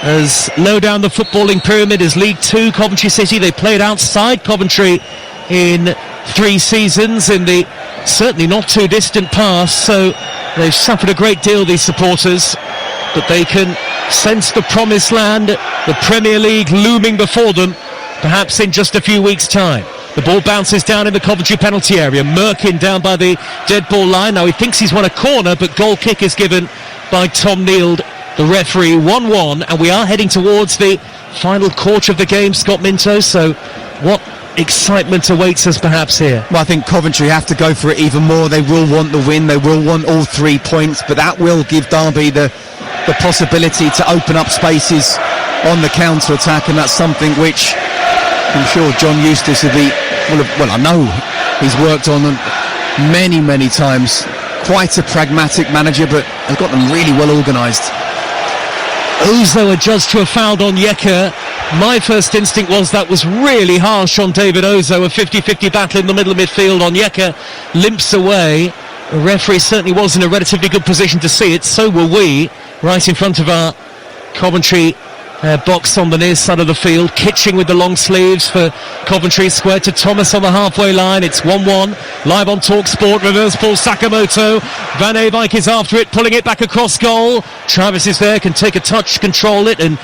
as low down the footballing pyramid as League 2. Coventry City, they played outside Coventry in 3 seasons in the certainly not too distant past, so they've suffered a great deal, these supporters, but they can sense the promised land, the Premier League looming before them, perhaps in just a few weeks' time. The ball bounces down in the Coventry penalty area. Merkin down by the dead ball line. Now he thinks he's won a corner, but goal kick is given by Tom Neild, the referee. 1-1, and we are heading towards the final quarter of the game, Scott Minto. So what excitement awaits us perhaps here? Well, I think Coventry have to go for it even more. They will want the win, they will want all 3 points, but that will give Derby the possibility to open up spaces on the counter-attack, and that's something which I'm sure John Eustace will be, well, I know he's worked on them many times. Quite a pragmatic manager, but has got them really well organised. Ozo adjusts to a foul on Yeka. My first instinct was that was really harsh on David Ozo. A 50-50 battle in the middle of midfield. On Yeka limps away. The referee certainly was in a relatively good position to see it. So were we, right in front of our Coventry box on the near side of the field. Kitching with the long sleeves for Coventry, square to Thomas on the halfway line. It's 1-1 live on Talk Sport. Reverse ball, Sakamoto. Van Eyck is after it, pulling it back across goal. Travis is there, can take a touch, control it and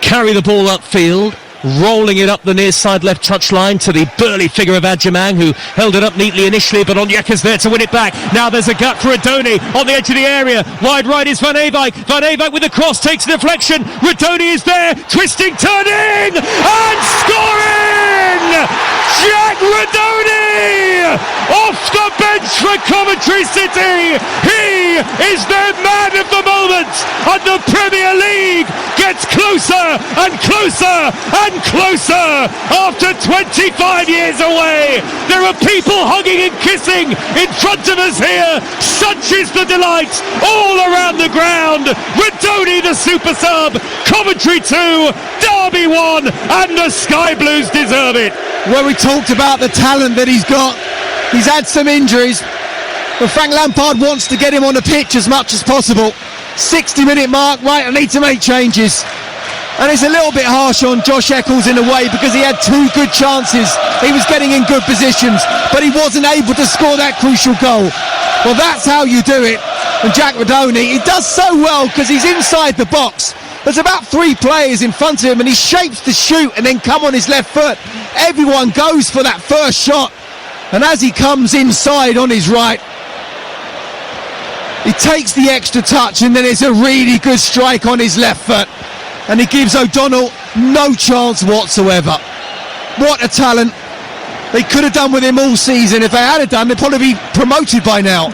carry the ball upfield, rolling it up the near side left touch line to the burly figure of Adjamang, who held it up neatly initially, but Onyeka's there to win it back. Now there's a gut for Adoni on the edge of the area. Wide right is Van Eyck. Van Eyck with the cross, takes a deflection. Radoni is there, twisting, turning, and scoring! Jack Radoni! Off the bench for Coventry City! He is their man of the moment! And the Premier League gets closer and closer and closer after 25 years away. There are people hugging and kissing in front of us here. Such is the delight all around the ground. Radoni the super sub. Coventry 2, Derby 1, and the Sky Blues deserve it. Well, we talked about the talent that he's got. He's had some injuries, but Frank Lampard wants to get him on the pitch as much as possible. 60-minute mark, right, I need to make changes. And it's a little bit harsh on Josh Eccles in a way, because he had 2 good chances. He was getting in good positions, but he wasn't able to score that crucial goal. Well, that's how you do it. And Jack Radoni, he does so well because he's inside the box. There's about 3 players in front of him, and he shapes to shoot and then come on his left foot. Everyone goes for that first shot, and as he comes inside on his right, he takes the extra touch, and then it's a really good strike on his left foot, and he gives O'Donnell no chance whatsoever. What a talent. They could have done with him all season. If they had done, they'd probably be promoted by now.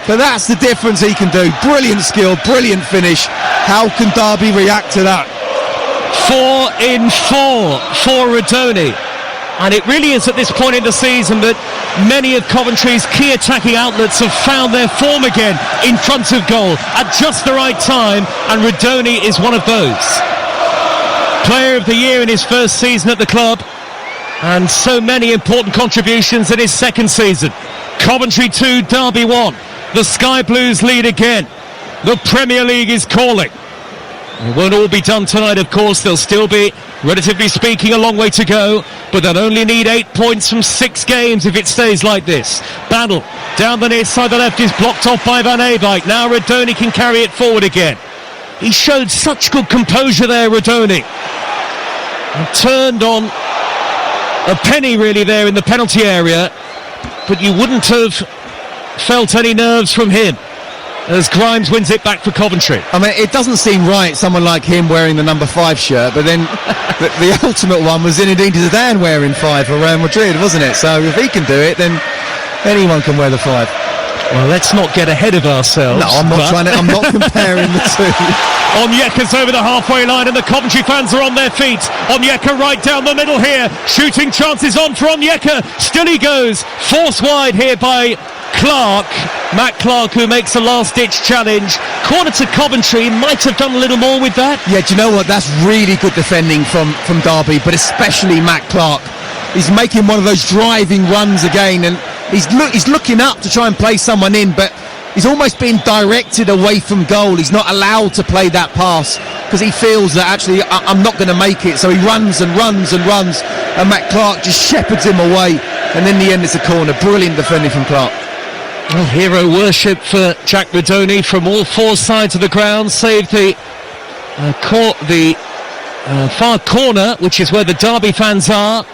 But that's the difference he can do. Brilliant skill, brilliant finish. How can Derby react to that? 4 in 4 for Radoni. And it really is at this point in the season that many of Coventry's key attacking outlets have found their form again in front of goal at just the right time, and Radoni is one of those. Player of the year in his first season at the club, and so many important contributions in his second season. Coventry 2, Derby 1. The Sky Blues lead again. The Premier League is calling. It won't all be done tonight, of course. There'll still be, relatively speaking, a long way to go, but they'll only need 8 points from 6 games if it stays like this. Battle down the near side, the left is blocked off by Van Eyck. Now Radoni can carry it forward again. He showed such good composure there, Radoni, and turned on a penny really there in the penalty area, but you wouldn't have felt any nerves from him as Grimes wins it back for Coventry. I mean, it doesn't seem right, someone like him wearing the number 5 shirt, but then the ultimate one was Zinedine Zidane wearing 5 for Real Madrid, wasn't it? So if he can do it, then anyone can wear the 5. Well, let's not get ahead of ourselves. No, I'm not comparing the two. Onyeka's over the halfway line and the Coventry fans are on their feet. Onyeka right down the middle here. Shooting chances on for Onyeka. Still he goes. Forced wide here by Clark. Matt Clark, who makes a last-ditch challenge. Corner to Coventry. Might have done a little more with that. Yeah, do you know what? That's really good defending from Derby, but especially Matt Clark. He's making one of those driving runs again, and he's looking up to try and play someone in, but he's almost being directed away from goal. He's not allowed to play that pass because he feels that actually I'm not going to make it. So he runs and runs and runs, and Matt Clark just shepherds him away. And in the end, it's a corner. Brilliant defending from Clark. Well, hero worship for Jack Redoni from all four sides of the ground, save the far corner, which is where the Derby fans are.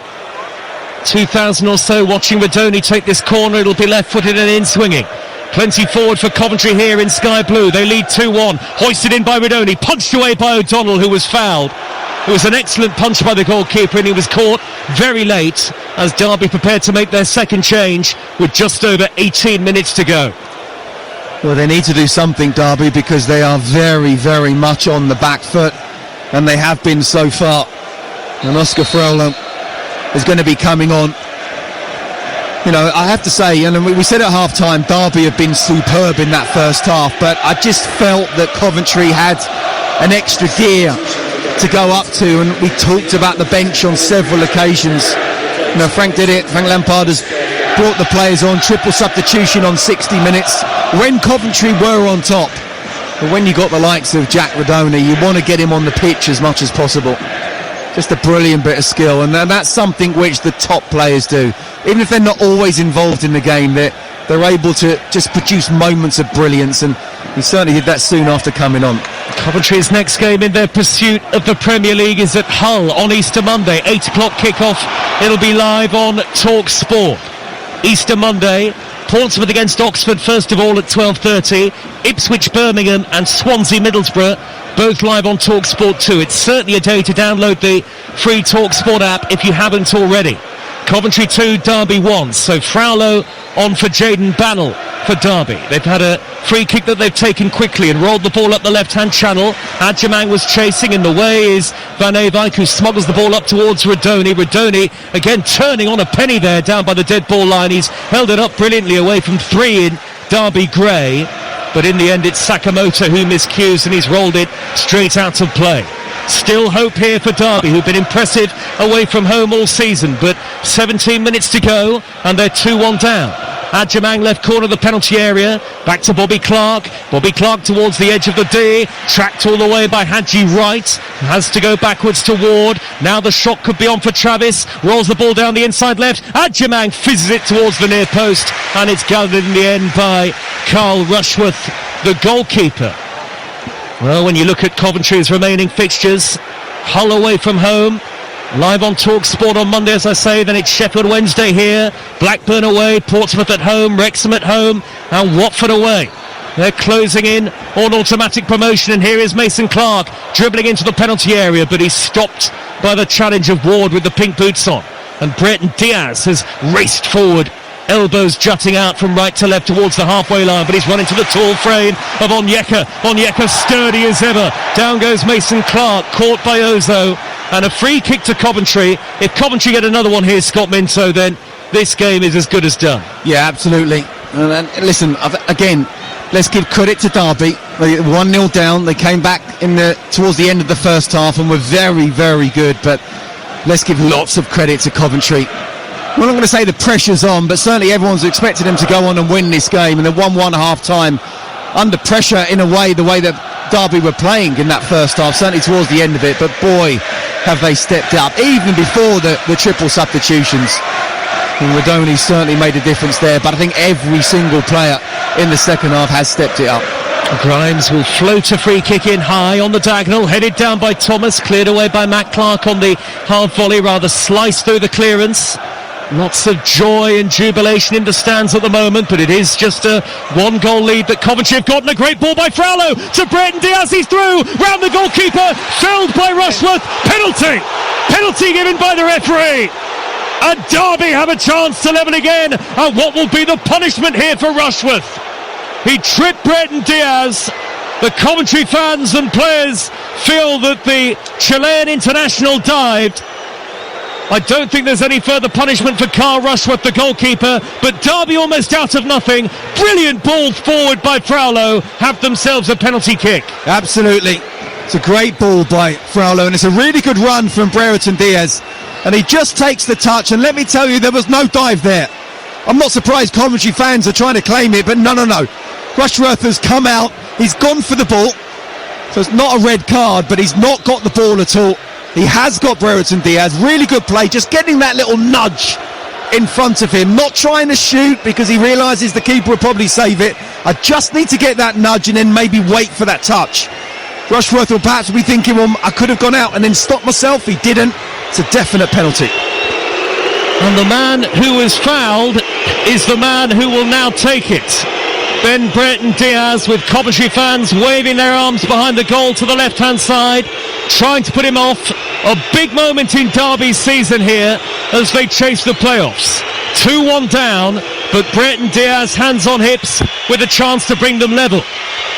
2,000 or so watching Redoni take this corner. It'll be left-footed and in-swinging. Plenty forward for Coventry here in sky blue. They lead 2-1. Hoisted in by Redoni. Punched away by O'Donnell, who was fouled. It was an excellent punch by the goalkeeper, and he was caught very late as Derby prepared to make their second change with just over 18 minutes to go. Well, they need to do something, Derby, because they are very, very much on the back foot, and they have been so far. And Oscar Fraulo is going to be coming on. You know, I have to say, and we said at half-time, Derby have been superb in that first half, but I just felt that Coventry had an extra gear to go up to, and we talked about the bench on several occasions. You know, Frank did it. Frank Lampard has brought the players on, triple substitution on 60 minutes when Coventry were on top. But when you got the likes of Jack Redoni, you want to get him on the pitch as much as possible. Just a brilliant bit of skill, and that's something which the top players do. Even if they're not always involved in the game, they're able to just produce moments of brilliance, and he certainly did that soon after coming on. Coventry's next game in their pursuit of the Premier League is at Hull on Easter Monday, 8 o'clock kickoff. It'll be live on Talk Sport. Easter Monday, Portsmouth against Oxford first of all at 12:30, Ipswich Birmingham and Swansea Middlesbrough both live on Talk Sport 2. It's certainly a day to download the free Talk Sport app if you haven't already. Coventry 2, Derby 1. So Fraulo on for Jayden Bannell for Derby. They've had a free kick that they've taken quickly and rolled the ball up the left-hand channel. Adjamang was chasing. In the way is Van Ewijk, who smuggles the ball up towards Redoni. Redoni again turning on a penny there down by the dead ball line. He's held it up brilliantly away from 3 in Derby grey. But in the end it's Sakamoto who miscues, and he's rolled it straight out of play. Still hope here for Derby, who've been impressive away from home all season, but 17 minutes to go and they're 2-1 down. Adjamang left corner of the penalty area, back to Bobby Clark. Bobby Clark towards the edge of the D, tracked all the way by Hadji Wright, has to go backwards to Ward. Now the shot could be on for Travis, rolls the ball down the inside left. Adjamang fizzes it towards the near post, and it's gathered in the end by Carl Rushworth, the goalkeeper. Well, when you look at Coventry's remaining fixtures, Hull away from home, live on Talk Sport on Monday, as I say. Then it's Sheffield Wednesday here, Blackburn away, Portsmouth at home, Wrexham at home, and Watford away. They're closing in on automatic promotion, and here is Mason Clark dribbling into the penalty area, but he's stopped by the challenge of Ward with the pink boots on. And Brereton Diaz has raced forward, elbows jutting out from right to left towards the halfway line, but he's run into the tall frame of Onyeka. Onyeka sturdy as ever. Down goes Mason Clark, caught by Ozo, and a free kick to Coventry. If Coventry get another one here, Scott Minto, then this game is as good as done. Yeah, absolutely. And listen, again, let's give credit to Derby. They 1-0 down. They came back towards the end of the first half and were very, very good, but let's give lots of credit to Coventry. I'm not going to say the pressure's on, but certainly everyone's expected them to go on and win this game, and they won 1 half-time under pressure in a way, the way that Derby were playing in that first half, certainly towards the end of it. But boy, have they stepped up, even before the triple substitutions. And Redoni certainly made a difference there, but I think every single player in the second half has stepped it up. Grimes will float a free kick in high on the diagonal, headed down by Thomas, cleared away by Matt Clark on the hard volley, rather sliced through the clearance. Lots of joy and jubilation in the stands at the moment, but it is just a 1-goal lead that Coventry have gotten. A great ball by Fraulo to Brereton Diaz. He's through, round the goalkeeper, felled by Rushworth. Penalty given by the referee. And Derby have a chance to level again. And what will be the punishment here for Rushworth? He tripped Brereton Diaz. The Coventry fans and players feel that the Chilean international dived. I don't think there's any further punishment for Carl Rushworth, the goalkeeper, but Derby almost out of nothing. Brilliant ball forward by Fraulo, have themselves a penalty kick. Absolutely. It's a great ball by Fraulo, and it's a really good run from Brereton Diaz. And he just takes the touch, and let me tell you, there was no dive there. I'm not surprised Coventry fans are trying to claim it, but no. Rushworth has come out, he's gone for the ball. So it's not a red card, but he's not got the ball at all. He has got Brereton Diaz. Really good play, just getting that little nudge in front of him. Not trying to shoot because he realises the keeper will probably save it. I just need to get that nudge and then maybe wait for that touch. Rushworth will perhaps be thinking, well, I could have gone out and then stopped myself. He didn't. It's a definite penalty. And the man who was fouled is the man who will now take it. Ben Brereton Diaz, with Coventry fans waving their arms behind the goal to the left-hand side, trying to put him off. A big moment in Derby's season here as they chase the playoffs. 2-1 down, but Brereton Diaz hands on hips with a chance to bring them level.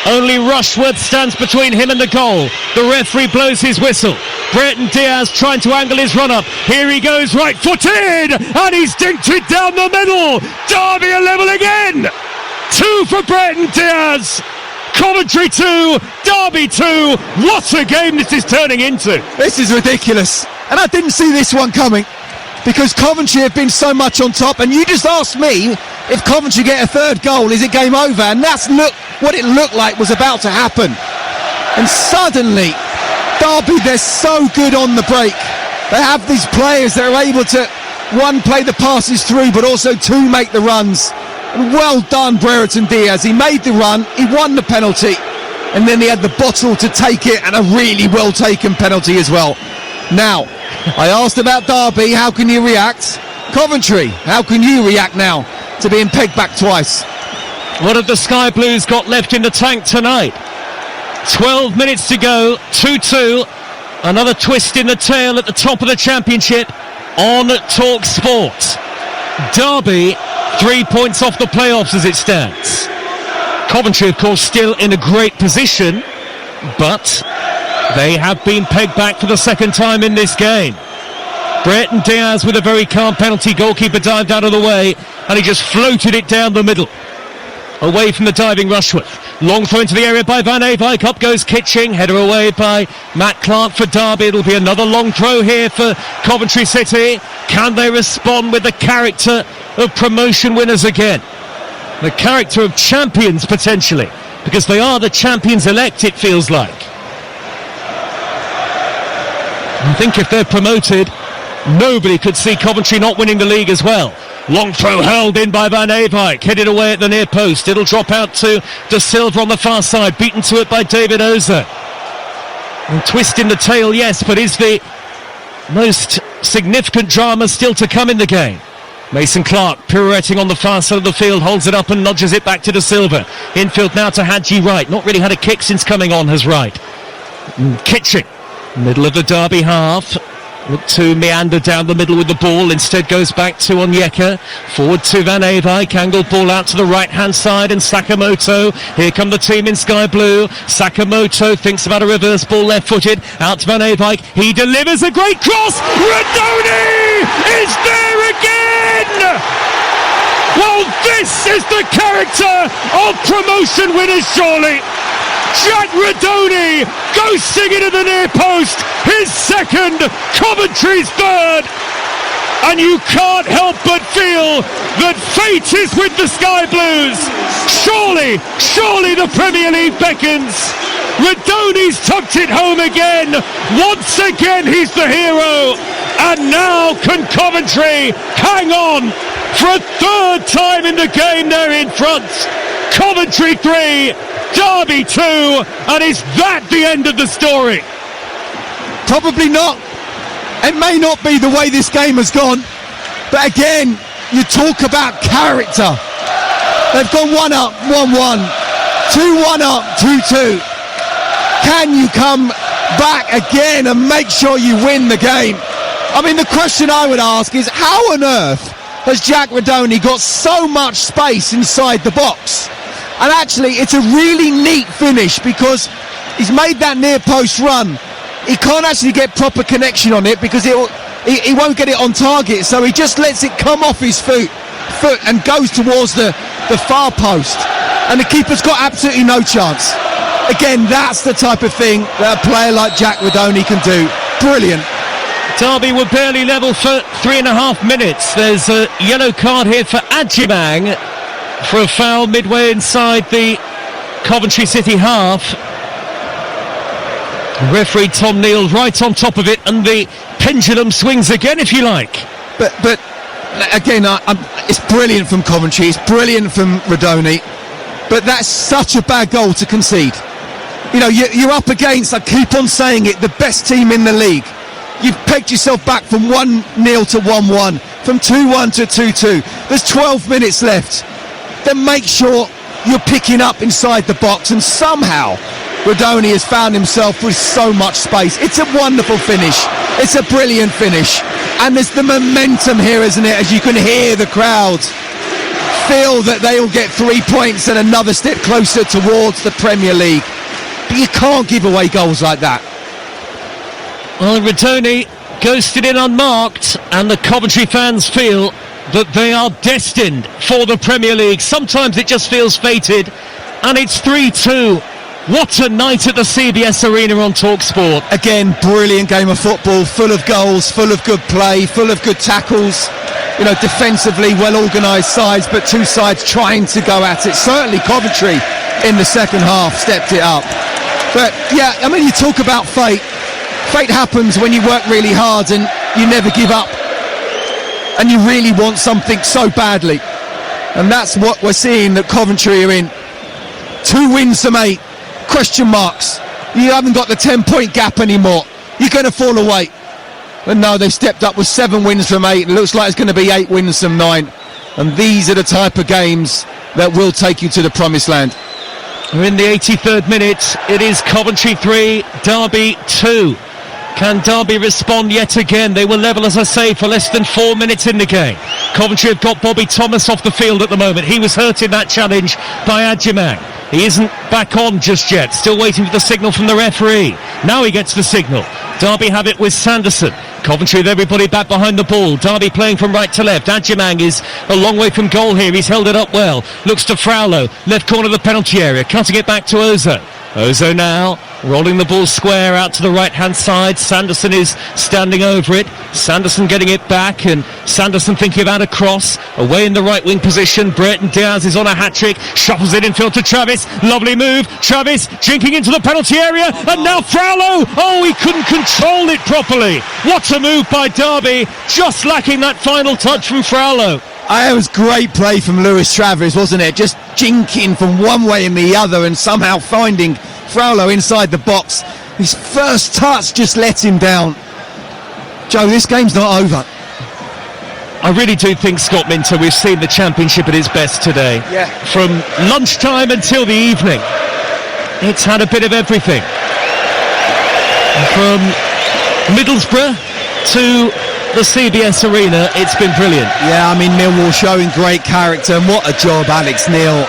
Only Rushworth stands between him and the goal. The referee blows his whistle. Brereton Diaz trying to angle his run-up. Here he goes, right-footed, and he's dinked it down the middle. Derby are level again. 2 for Brereton Diaz. Coventry 2, Derby 2. What a game this is turning into. This is ridiculous. And I didn't see this one coming because Coventry have been so much on top. And you just asked me if Coventry get a third goal, is it game over? And that's what it looked like was about to happen. And suddenly, Derby, they're so good on the break. They have these players that are able to, one, play the passes through, but also two, make the runs. And well done, Brereton Diaz. He made the run, he won the penalty, and then he had the bottle to take it, and a really well taken penalty as well. Now, I asked about Derby, how can you react? Coventry, how can you react now to being pegged back twice? What have the Sky Blues got left in the tank tonight? 12 minutes to go, 2-2. Another twist in the tail at the top of the championship on Talk Sport. Derby 3 points off the playoffs as it stands. Coventry, of course, still in a great position, but they have been pegged back for the second time in this game. Brereton Diaz with a very calm penalty. Goalkeeper dived out of the way, and he just floated it down the middle, away from the diving Rushworth. Long throw into the area by Van Eyck. Up goes Kitching. Header away by Matt Clark for Derby. It'll be another long throw here for Coventry City. Can they respond with the character of promotion winners again? The character of champions, potentially, because they are the champions elect, it feels like. I think if they're promoted, nobody could see Coventry not winning the league as well. Long throw hurled in by Van Eyck, headed away at the near post. It'll drop out to De Silva on the far side, beaten to it by David Oza. And twist in the tail, yes, but is the most significant drama still to come in the game. Mason Clark pirouetting on the far side of the field, holds it up and nudges it back to De Silva. Infield now to Hadji Wright. Not really had a kick since coming on, has Wright. Kitching, middle of the Derby half. Look to meander down the middle with the ball. Instead goes back to Onyeka. Forward to Van Eyck. Angled ball out to the right-hand side, and Sakamoto. Here come the team in Sky Blue. Sakamoto thinks about a reverse ball, left-footed. Out to Van Eyck. He delivers a great cross. Radoni is there again! Well, this is the character of promotion winners, surely. Jack Radoni ghosting into the near post, his second, Coventry's third, and you can't help but feel that fate is with the Sky Blues. Surely the Premier League beckons. Radoni's tucked it home again. Once again he's the hero, and now can Coventry hang on for a third time in the game. They're in front. Coventry 3, Derby 2, and is that the end of the story? Probably not. It may not be the way this game has gone, but again, you talk about character. They've gone 1 up, 1-1, 2-1 up, 2-2. Can you come back again and make sure you win the game? I mean, the question I would ask is, how on earth has Jack Radoni got so much space inside the box? And actually, it's a really neat finish because he's made that near post run. He can't actually get proper connection on it because he won't get it on target. So he just lets it come off his foot and goes towards the far post. And the keeper's got absolutely no chance. Again, that's the type of thing that a player like Jack Rodoni can do. Brilliant. Derby were barely level for 3.5 minutes. There's a yellow card here for Adjimang for a foul midway inside the Coventry City half. Referee Tom Neal right on top of it, and the pendulum swings again, if you like. But again, it's brilliant from Coventry. It's brilliant from Rodoni. But that's such a bad goal to concede. You know, you're up against, I keep on saying it, the best team in the league. You've pegged yourself back from 1-0 to 1-1, from 2-1 to 2-2. There's 12 minutes left. Then make sure you're picking up inside the box, and somehow Rodoni has found himself with so much space. It's a wonderful finish. It's a brilliant finish. And there's the momentum here, isn't it? As you can hear the crowd feel that they'll get 3 points and another step closer towards the Premier League. But you can't give away goals like that. Well, Rodoni ghosted in unmarked, and the Coventry fans feel that they are destined for the Premier League. Sometimes it just feels fated, and it's 3-2. What a night at the CBS Arena on TalkSport. Again, brilliant game of football, full of goals, full of good play, full of good tackles. You know, defensively well-organised sides, but two sides trying to go at it. Certainly Coventry in the second half stepped it up. But yeah, I mean, you talk about fate. Fate happens when you work really hard and you never give up. And you really want something so badly. And that's what we're seeing that Coventry are in. 2 wins from 8. Question marks. You haven't got the 10-point gap anymore. You're going to fall away. But no, they've stepped up with 7 wins from 8. It looks like it's going to be 8 wins from 9. And these are the type of games that will take you to the promised land. We're in the 83rd minute. It is Coventry 3, Derby 2. Can Derby respond yet again? They were level, as I say, for less than 4 minutes in the game. Coventry have got Bobby Thomas off the field at the moment. He was hurt in that challenge by Adjimang. He isn't back on just yet. Still waiting for the signal from the referee. Now he gets the signal. Derby have it with Sanderson. Coventry with everybody back behind the ball. Derby playing from right to left. Adjimang is a long way from goal here. He's held it up well. Looks to Fraulo. Left corner of the penalty area. Cutting it back to Ozo. Ozo now rolling the ball square out to the right hand side. Sanderson is standing over it. Sanderson getting it back, and Sanderson thinking about a cross away in the right wing position. Brereton Diaz is on a hat-trick, shuffles it infield to Travis. Lovely move. Travis jinking into the penalty area, and now Fraulo. Oh, he couldn't control it properly. What a move by Derby, just lacking that final touch from Fraulo. It was great play from Lewis Travis, wasn't it? Just jinking from one way and the other and somehow finding Fraulo inside the box. His first touch just let him down. Joe, this game's not over. I really do think, Scott Minter, we've seen the Championship at its best today. Yeah. From lunchtime until the evening, it's had a bit of everything. From Middlesbrough to the CBS Arena, it's been brilliant. Yeah, I mean, Millwall showing great character, and what a job Alex Neil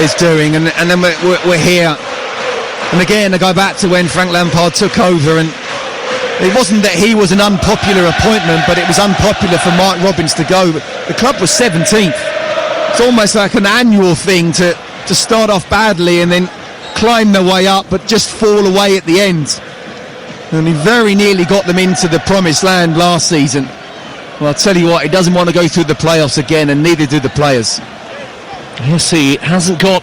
is doing. And then we're here. And again, I go back to when Frank Lampard took over, and it wasn't that he was an unpopular appointment, but it was unpopular for Mark Robbins to go. The club was 17th. It's almost like an annual thing to start off badly and then climb their way up, but just fall away at the end. And he very nearly got them into the promised land last season. Well, I'll tell you what, he doesn't want to go through the playoffs again, and neither do the players. Yes, he hasn't got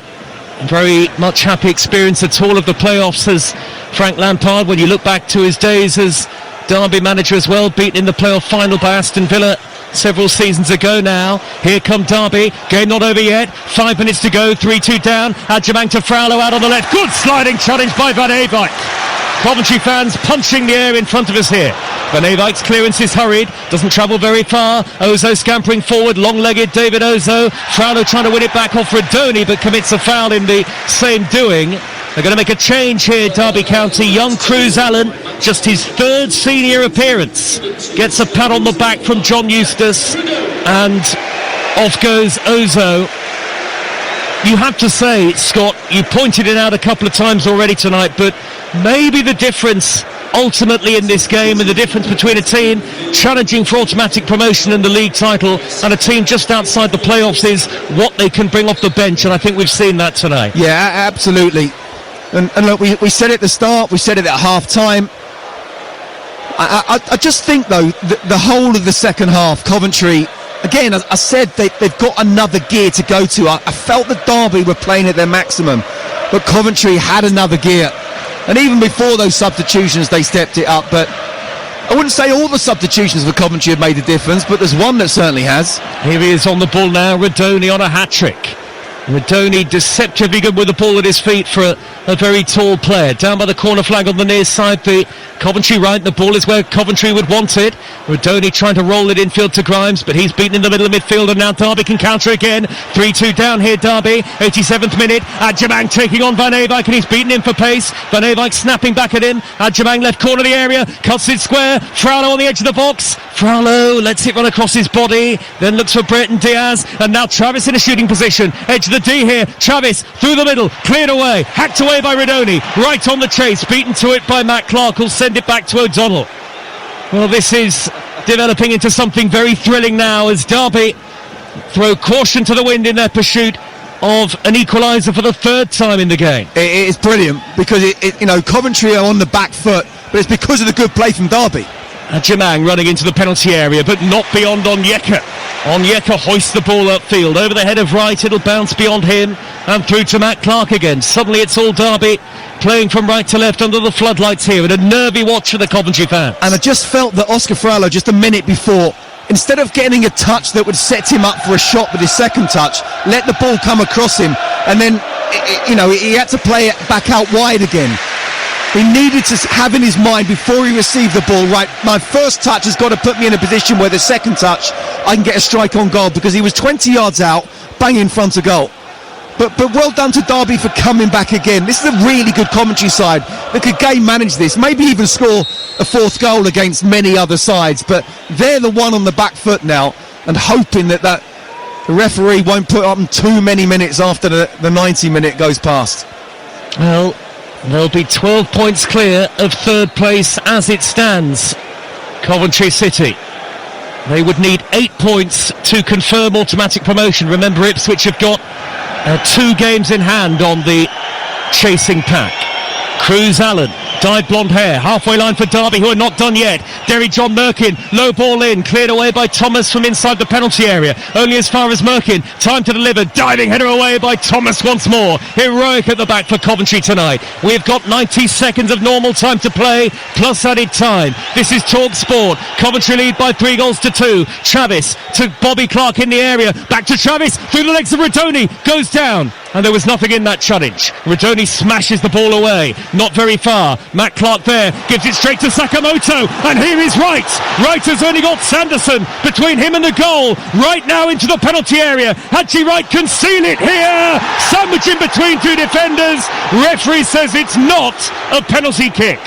very much happy experience at all of the playoffs as Frank Lampard. When you look back to his days as Derby manager as well, beaten in the playoff final by Aston Villa several seasons ago now. Here come Derby, game not over yet, 5 minutes to go, 3-2 down. Adjimang to Fraulo out on the left, good sliding challenge by Van Eyck. Coventry fans punching the air in front of us here. Van Eyck's clearance is hurried, doesn't travel very far. Ozo scampering forward, long-legged David Ozo. Fraulo trying to win it back off Rodoni, but commits a foul in the same doing. They're going to make a change here, Derby County. Young Cruz Allen, just his 3rd senior appearance, gets a pat on the back from John Eustace, and off goes Ozo. you have to say, Scott, you pointed it out a couple of times already tonight, but maybe the difference ultimately in this game, and the difference between a team challenging for automatic promotion and the league title and a team just outside the playoffs, is what they can bring off the bench, and I think we've seen that tonight. Yeah, absolutely. And look, we said it at the start, we said it at half-time. I just think, though, the whole of the second half, Coventry, again, as I said, they've got another gear to go to. I felt that Derby were playing at their maximum, but Coventry had another gear. And even before those substitutions, they stepped it up. But I wouldn't say all the substitutions for Coventry have made a difference, but there's one that certainly has. Here he is on the ball now, Radoni on a hat-trick. Radoni deceptively good with the ball at his feet for a very tall player. Down by the corner flag on the near side, the Coventry right, the ball is where Coventry would want it. Radoni trying to roll it infield to Grimes, but he's beaten in the middle of midfield, and now Derby can counter again. 3-2 down here, Derby. 87th minute, Adjamang taking on Van Eyck, and he's beaten him for pace. Van Eyck snapping back at him. Adjamang left corner of the area, cuts it square. Fraulo on the edge of the box. Fraulo lets it run across his body, then looks for Breton Diaz, and now Travis in a shooting position. Edge of the D here, Travis through the middle, cleared away, hacked away by Radoni, right on the chase, beaten to it by Matt Clark, who'll send it back to O'Donnell. Well, this is developing into something very thrilling now as Derby throw caution to the wind in their pursuit of an equaliser for the third time in the game. It is brilliant because Coventry are on the back foot, but it's because of the good play from Derby. Adjamang running into the penalty area, but not beyond Onyeka. Onyeka hoists the ball upfield over the head of Wright. It'll bounce beyond him and through to Matt Clark again. Suddenly it's all Derby playing from right to left under the floodlights here, and a nervy watch for the Coventry fans. And I just felt that Oscar Fraulo, just a minute before, instead of getting a touch that would set him up for a shot with his second touch, let the ball come across him, and then he had to play it back out wide again. He needed to have in his mind before he received the ball, right, my first touch has got to put me in a position where the second touch I can get a strike on goal, because he was 20 yards out, bang in front of goal. But well done to Derby for coming back again. This is a really good Coventry side that could game manage this, maybe even score a fourth goal against many other sides, but they're the one on the back foot now, and hoping that the referee won't put up too many minutes after the 90-minute goes past. Well, they'll be 12 points clear of third place as it stands. Coventry City. They would need 8 points to confirm automatic promotion. Remember, Ipswich have got 2 games in hand on the chasing pack. Cruz Allen, dyed blonde hair, halfway line for Derby, who are not done yet. Derry John Merkin, low ball in, cleared away by Thomas from inside the penalty area, only as far as Merkin. Time to deliver, diving header away by Thomas once more. Heroic at the back for Coventry tonight. We've got 90 seconds of normal time to play plus added time. This is Talk Sport. Coventry lead by 3-2. Travis to Bobby Clark in the area, back to Travis through the legs of Radoni, goes down, and there was nothing in that challenge. Radoni smashes the ball away, not very far. Matt Clark there, gives it straight to Sakamoto, and here is Wright. Wright has only got Sanderson between him and the goal. Right now into the penalty area. Haji Wright can seal it here. Sandwich in between 2 defenders. Referee says it's not a penalty kick.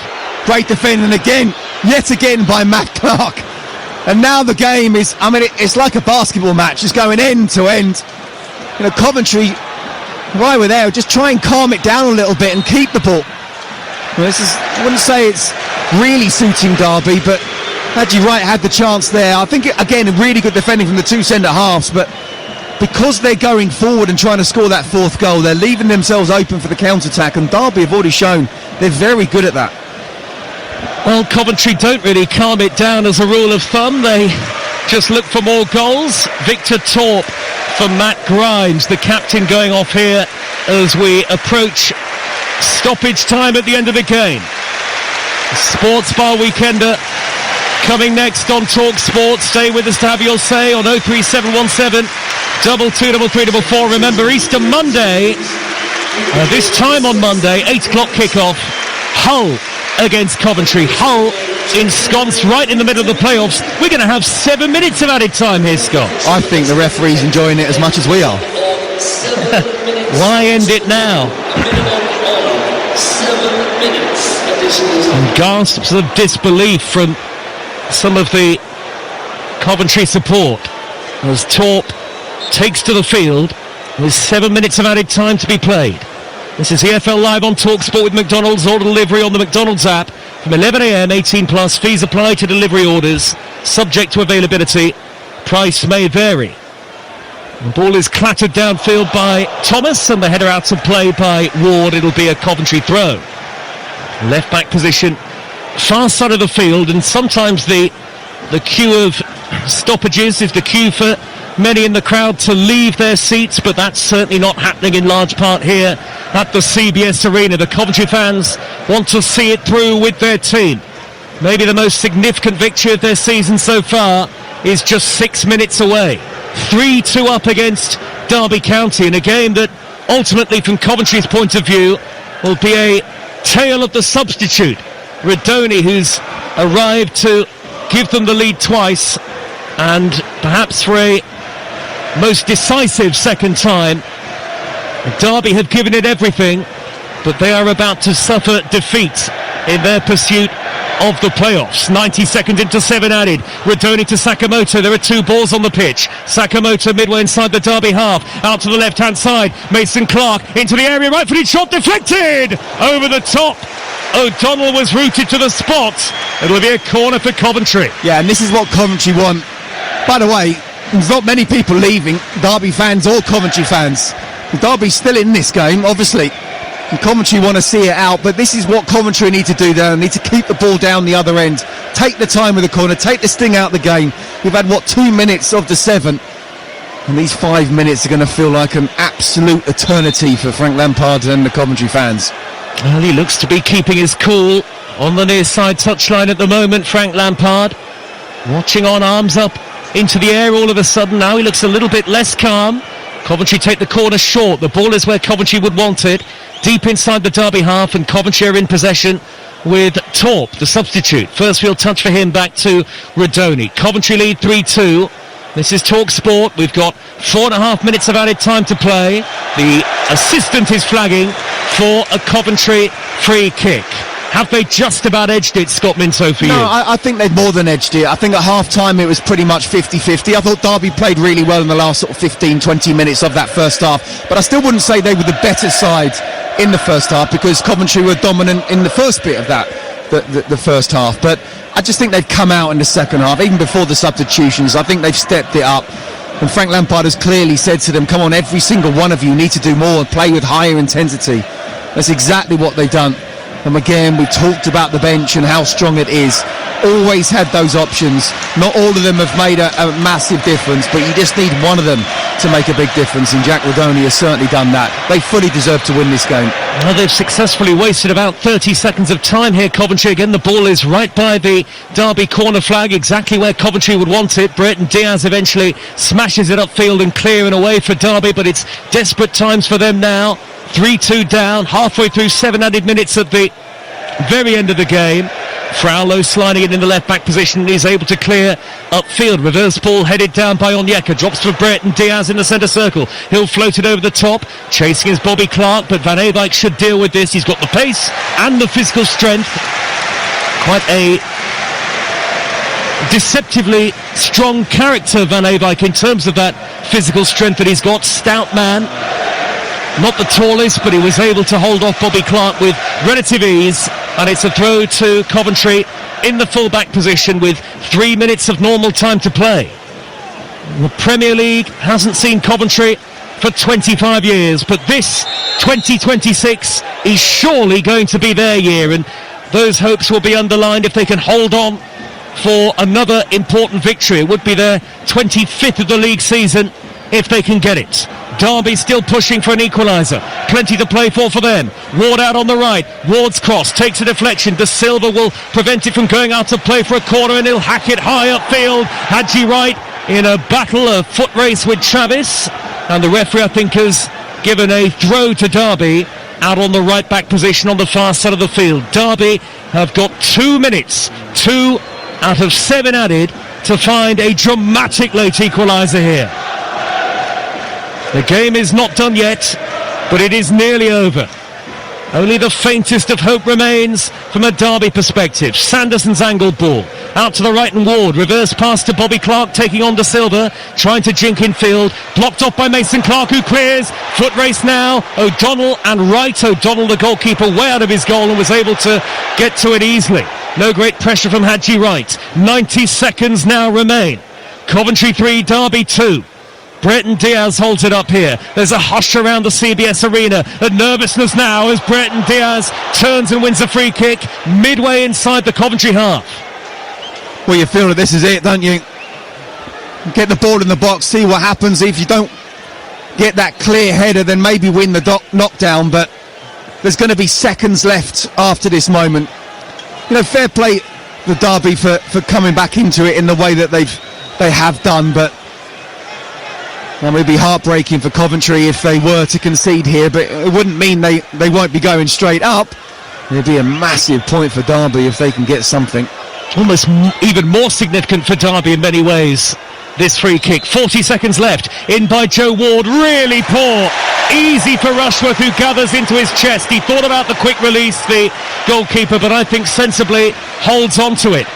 Great defending again, yet again by Matt Clark. And now the game is, it's like a basketball match, just going end to end. Coventry, while we're there, just try and calm it down a little bit and keep the ball. Well, I wouldn't say it's really suiting Derby, but Haji Wright had the chance there. I think, again, really good defending from the 2 centre-halves, but because they're going forward and trying to score that 4th goal, they're leaving themselves open for the counter-attack, and Derby have already shown they're very good at that. Well, Coventry don't really calm it down as a rule of thumb. They just look for more goals. Victor Torp for Matt Grimes, the captain, going off here as we approach stoppage time at the end of the game. Sports Bar Weekender coming next on Talk Sport. Stay with us to have your say on 03717 223344. Remember, Easter Monday, this time on Monday, 8 o'clock kickoff, Hull against Coventry. Hull ensconced right in the middle of the playoffs. We're going to have 7 minutes of added time here, Scott. I think the referee's enjoying it as much as we are. Why end it now? And gasps of disbelief from some of the Coventry support as Torp takes to the field There's 7 minutes of added time to be played. This is EFL Live on TalkSport with McDonald's. Order delivery on the McDonald's app from 11 a.m. 18 plus. Fees apply to delivery orders, subject to availability. Price may vary. The ball is clattered downfield by Thomas, and the header out of play by Ward. It'll be a Coventry throw. Left back position, far side of the field, and sometimes the queue of stoppages is the queue for many in the crowd to leave their seats, but that's certainly not happening in large part here at the CBS Arena. The Coventry fans want to see it through with their team. Maybe the most significant victory of their season so far is just 6 minutes away. 3-2 up against Derby County in a game that ultimately, from Coventry's point of view, will be a tale of the substitute. Redoni, who's arrived to give them the lead twice, and perhaps for a most decisive second time. Derby have given it everything, but they are about to suffer defeat in their pursuit of the playoffs. 90 seconds into 7 added. Redoni to Sakamoto. There are 2 balls on the pitch. Sakamoto midway inside the Derby half. Out to the left-hand side. Mason Clark into the area. Right-footed shot deflected! Over the top. O'Donnell was routed to the spot. It'll be a corner for Coventry. Yeah, and this is what Coventry want. By the way, there's not many people leaving, Derby fans or Coventry fans. Derby's still in this game, obviously. And Coventry want to see it out, but this is what Coventry need to do there. They need to keep the ball down the other end, take the time with the corner, take the sting out of the game. We've had, 2 minutes of the 7, and these 5 minutes are going to feel like an absolute eternity for Frank Lampard and the Coventry fans. Well, he looks to be keeping his cool on the near side touchline at the moment, Frank Lampard. Watching on, arms up into the air all of a sudden. Now he looks a little bit less calm. Coventry take the corner short. The ball is where Coventry would want it. Deep inside the Derby half, and Coventry are in possession with Torp, the substitute. First field touch for him, back to Redoni. Coventry lead 3-2. This is TalkSport. We've got 4.5 minutes of added time to play. The assistant is flagging for a Coventry free kick. Have they just about edged it, Scott Minto, for you? No, I think they've more than edged it. I think at half-time it was pretty much 50-50. I thought Derby played really well in the last 15-20 minutes of that first half. But I still wouldn't say they were the better side in the first half, because Coventry were dominant in the first bit of that, the first half. But I just think they've come out in the second half, even before the substitutions. I think they've stepped it up. And Frank Lampard has clearly said to them, come on, every single one of you need to do more and play with higher intensity. That's exactly what they've done. And again, we talked about the bench and how strong it is. Always had those options. Not all of them have made a massive difference, but you just need one of them to make a big difference, and Jack Redoni has certainly done that. They fully deserve to win this game. Well, they've successfully wasted about 30 seconds of time here, Coventry. Again, the ball is right by the Derby corner flag, exactly where Coventry would want it. Brereton Diaz eventually smashes it upfield and clear and away for Derby, but it's desperate times for them now. 3-2 down, halfway through 7 added minutes at the very end of the game. Fraulo sliding it in the left-back position, and he's able to clear upfield. Reverse ball headed down by Onyeka. Drops for Brereton Diaz in the centre circle. He'll float it over the top. Chasing is Bobby Clark, but Van Eyck should deal with this. He's got the pace and the physical strength. Quite a deceptively strong character, Van Eyck, in terms of that physical strength that he's got. Stout man. Not the tallest, but he was able to hold off Bobby Clark with relative ease, and it's a throw to Coventry in the full-back position with 3 minutes of normal time to play. The Premier League hasn't seen Coventry for 25 years, but this 2026 is surely going to be their year, and those hopes will be underlined if they can hold on for another important victory. It would be their 25th of the league season if they can get it. Derby still pushing for an equaliser. Plenty to play for them. Ward out on the right. Ward's cross takes a deflection. De Silva will prevent it from going out to play for a corner, and he'll hack it high upfield. Hadji Wright in a battle, a foot race with Travis, and the referee, I think, has given a throw to Derby out on the right back position on the far side of the field. Derby have got 2 minutes, 2 out of 7 added, to find a dramatic late equaliser here. The game is not done yet, but it is nearly over. Only the faintest of hope remains from a Derby perspective. Sanderson's angled ball out to the right and Ward. Reverse pass to Bobby Clark, taking on De Silva, trying to jink in field. Blocked off by Mason Clark, who clears. Foot race now. O'Donnell and Wright. O'Donnell, the goalkeeper, way out of his goal and was able to get to it easily. No great pressure from Hadji Wright. 90 seconds now remain. Coventry 3, Derby 2. Breton Diaz holds it up here. There's a hush around the CBS arena. A nervousness now as Breton Diaz turns and wins a free kick midway inside the Coventry half. Well, you feel that this is it, don't you? Get the ball in the box, see what happens. If you don't get that clear header, then maybe win the knockdown. But there's going to be seconds left after this moment. You know, fair play the Derby for coming back into it in the way that they have done, but that would be heartbreaking for Coventry if they were to concede here, but it wouldn't mean they won't be going straight up. It'd be a massive point for Derby if they can get something. Almost even more significant for Derby in many ways, this free kick. 40 seconds left, in by Joe Ward, really poor. Easy for Rushworth, who gathers into his chest. He thought about the quick release, the goalkeeper, but I think sensibly holds on to it.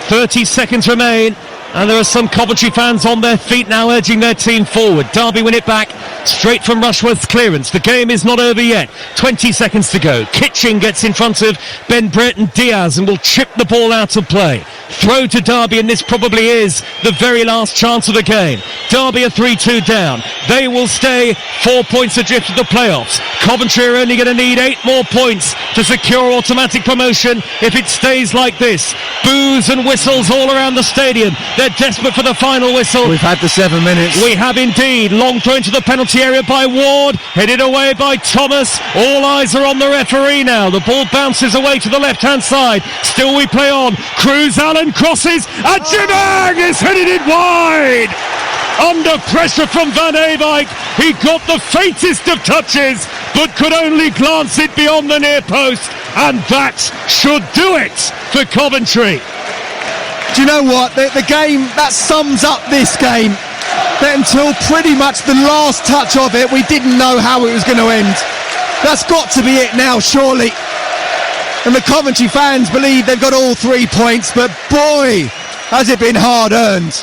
30 seconds remain. And there are some Coventry fans on their feet now, urging their team forward. Derby win it back straight from Rushworth's clearance. The game is not over yet. 20 seconds to go. Kitching gets in front of Ben Breton Diaz and will chip the ball out of play. Throw to Derby, and this probably is the very last chance of the game. Derby are 3-2 down. They will stay 4 points adrift of the playoffs. Coventry are only going to need 8 more points to secure automatic promotion if it stays like this. Boos and whistles all around the stadium. They're desperate for the final whistle. We've had the 7 minutes. We have indeed. Long throw into the penalty area by Ward. Headed away by Thomas. All eyes are on the referee now. The ball bounces away to the left-hand side. Still we play on. Cruz Allen crosses. And Jimang is headed it wide. Under pressure from Van Eyck. He got the faintest of touches, but could only glance it beyond the near post. And that should do it for Coventry. Do you know what? The game, that sums up this game. That until pretty much the last touch of it, we didn't know how it was going to end. That's got to be it now, surely. And the Coventry fans believe they've got all 3 points, but boy, has it been hard earned.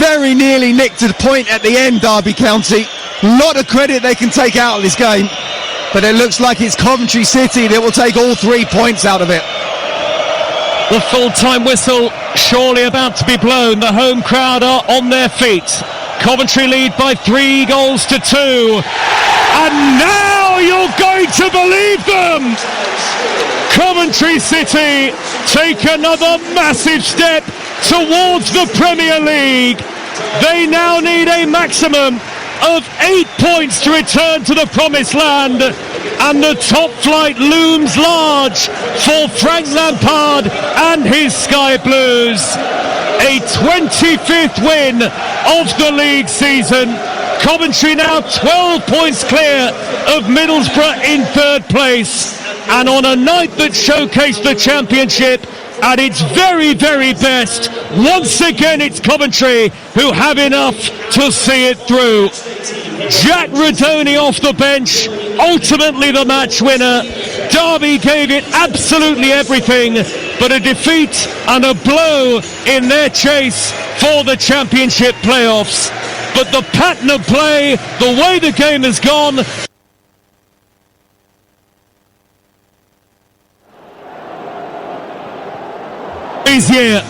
Very nearly nicked a point at the end, Derby County. A lot of credit they can take out of this game. But it looks like it's Coventry City that will take all 3 points out of it. The full-time whistle surely about to be blown. The home crowd are on their feet. Coventry lead by 3-2. And now you're going to believe them! Coventry City take another massive step towards the Premier League. They now need a maximum of 8 points to return to the promised land, and the top flight looms large for Frank Lampard and his Sky Blues. A 25th win of the league season. Coventry now 12 points clear of Middlesbrough in third place, and on a night that showcased the championship at its very, very best, once again it's Coventry who have enough to see it through. Jack Rodoni off the bench, ultimately the match winner. Derby gave it absolutely everything, but a defeat and a blow in their chase for the championship playoffs. But the pattern of play, the way the game has gone, year.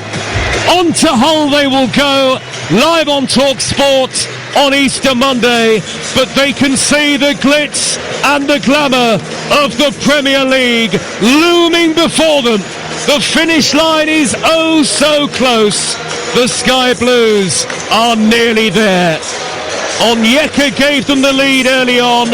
On to Hull they will go, live on Talk Sport on Easter Monday, but they can see the glitz and the glamour of the Premier League looming before them. The finish line is oh so close. The Sky Blues are nearly there. Onyeka gave them the lead early on.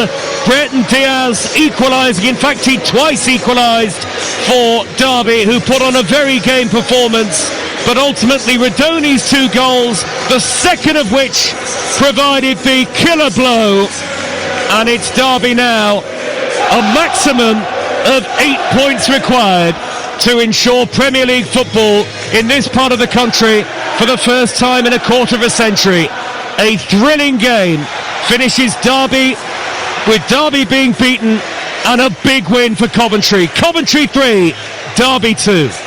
Breton Diaz equalising, in fact he twice equalised for Derby, who put on a very game performance, but ultimately Rodoni's 2 goals, the second of which provided the killer blow, and it's Derby now, a maximum of 8 points required to ensure Premier League football in this part of the country for the first time in a quarter of a century. A thrilling game finishes Derby, with Derby being beaten and a big win for Coventry. Coventry 3, Derby 2.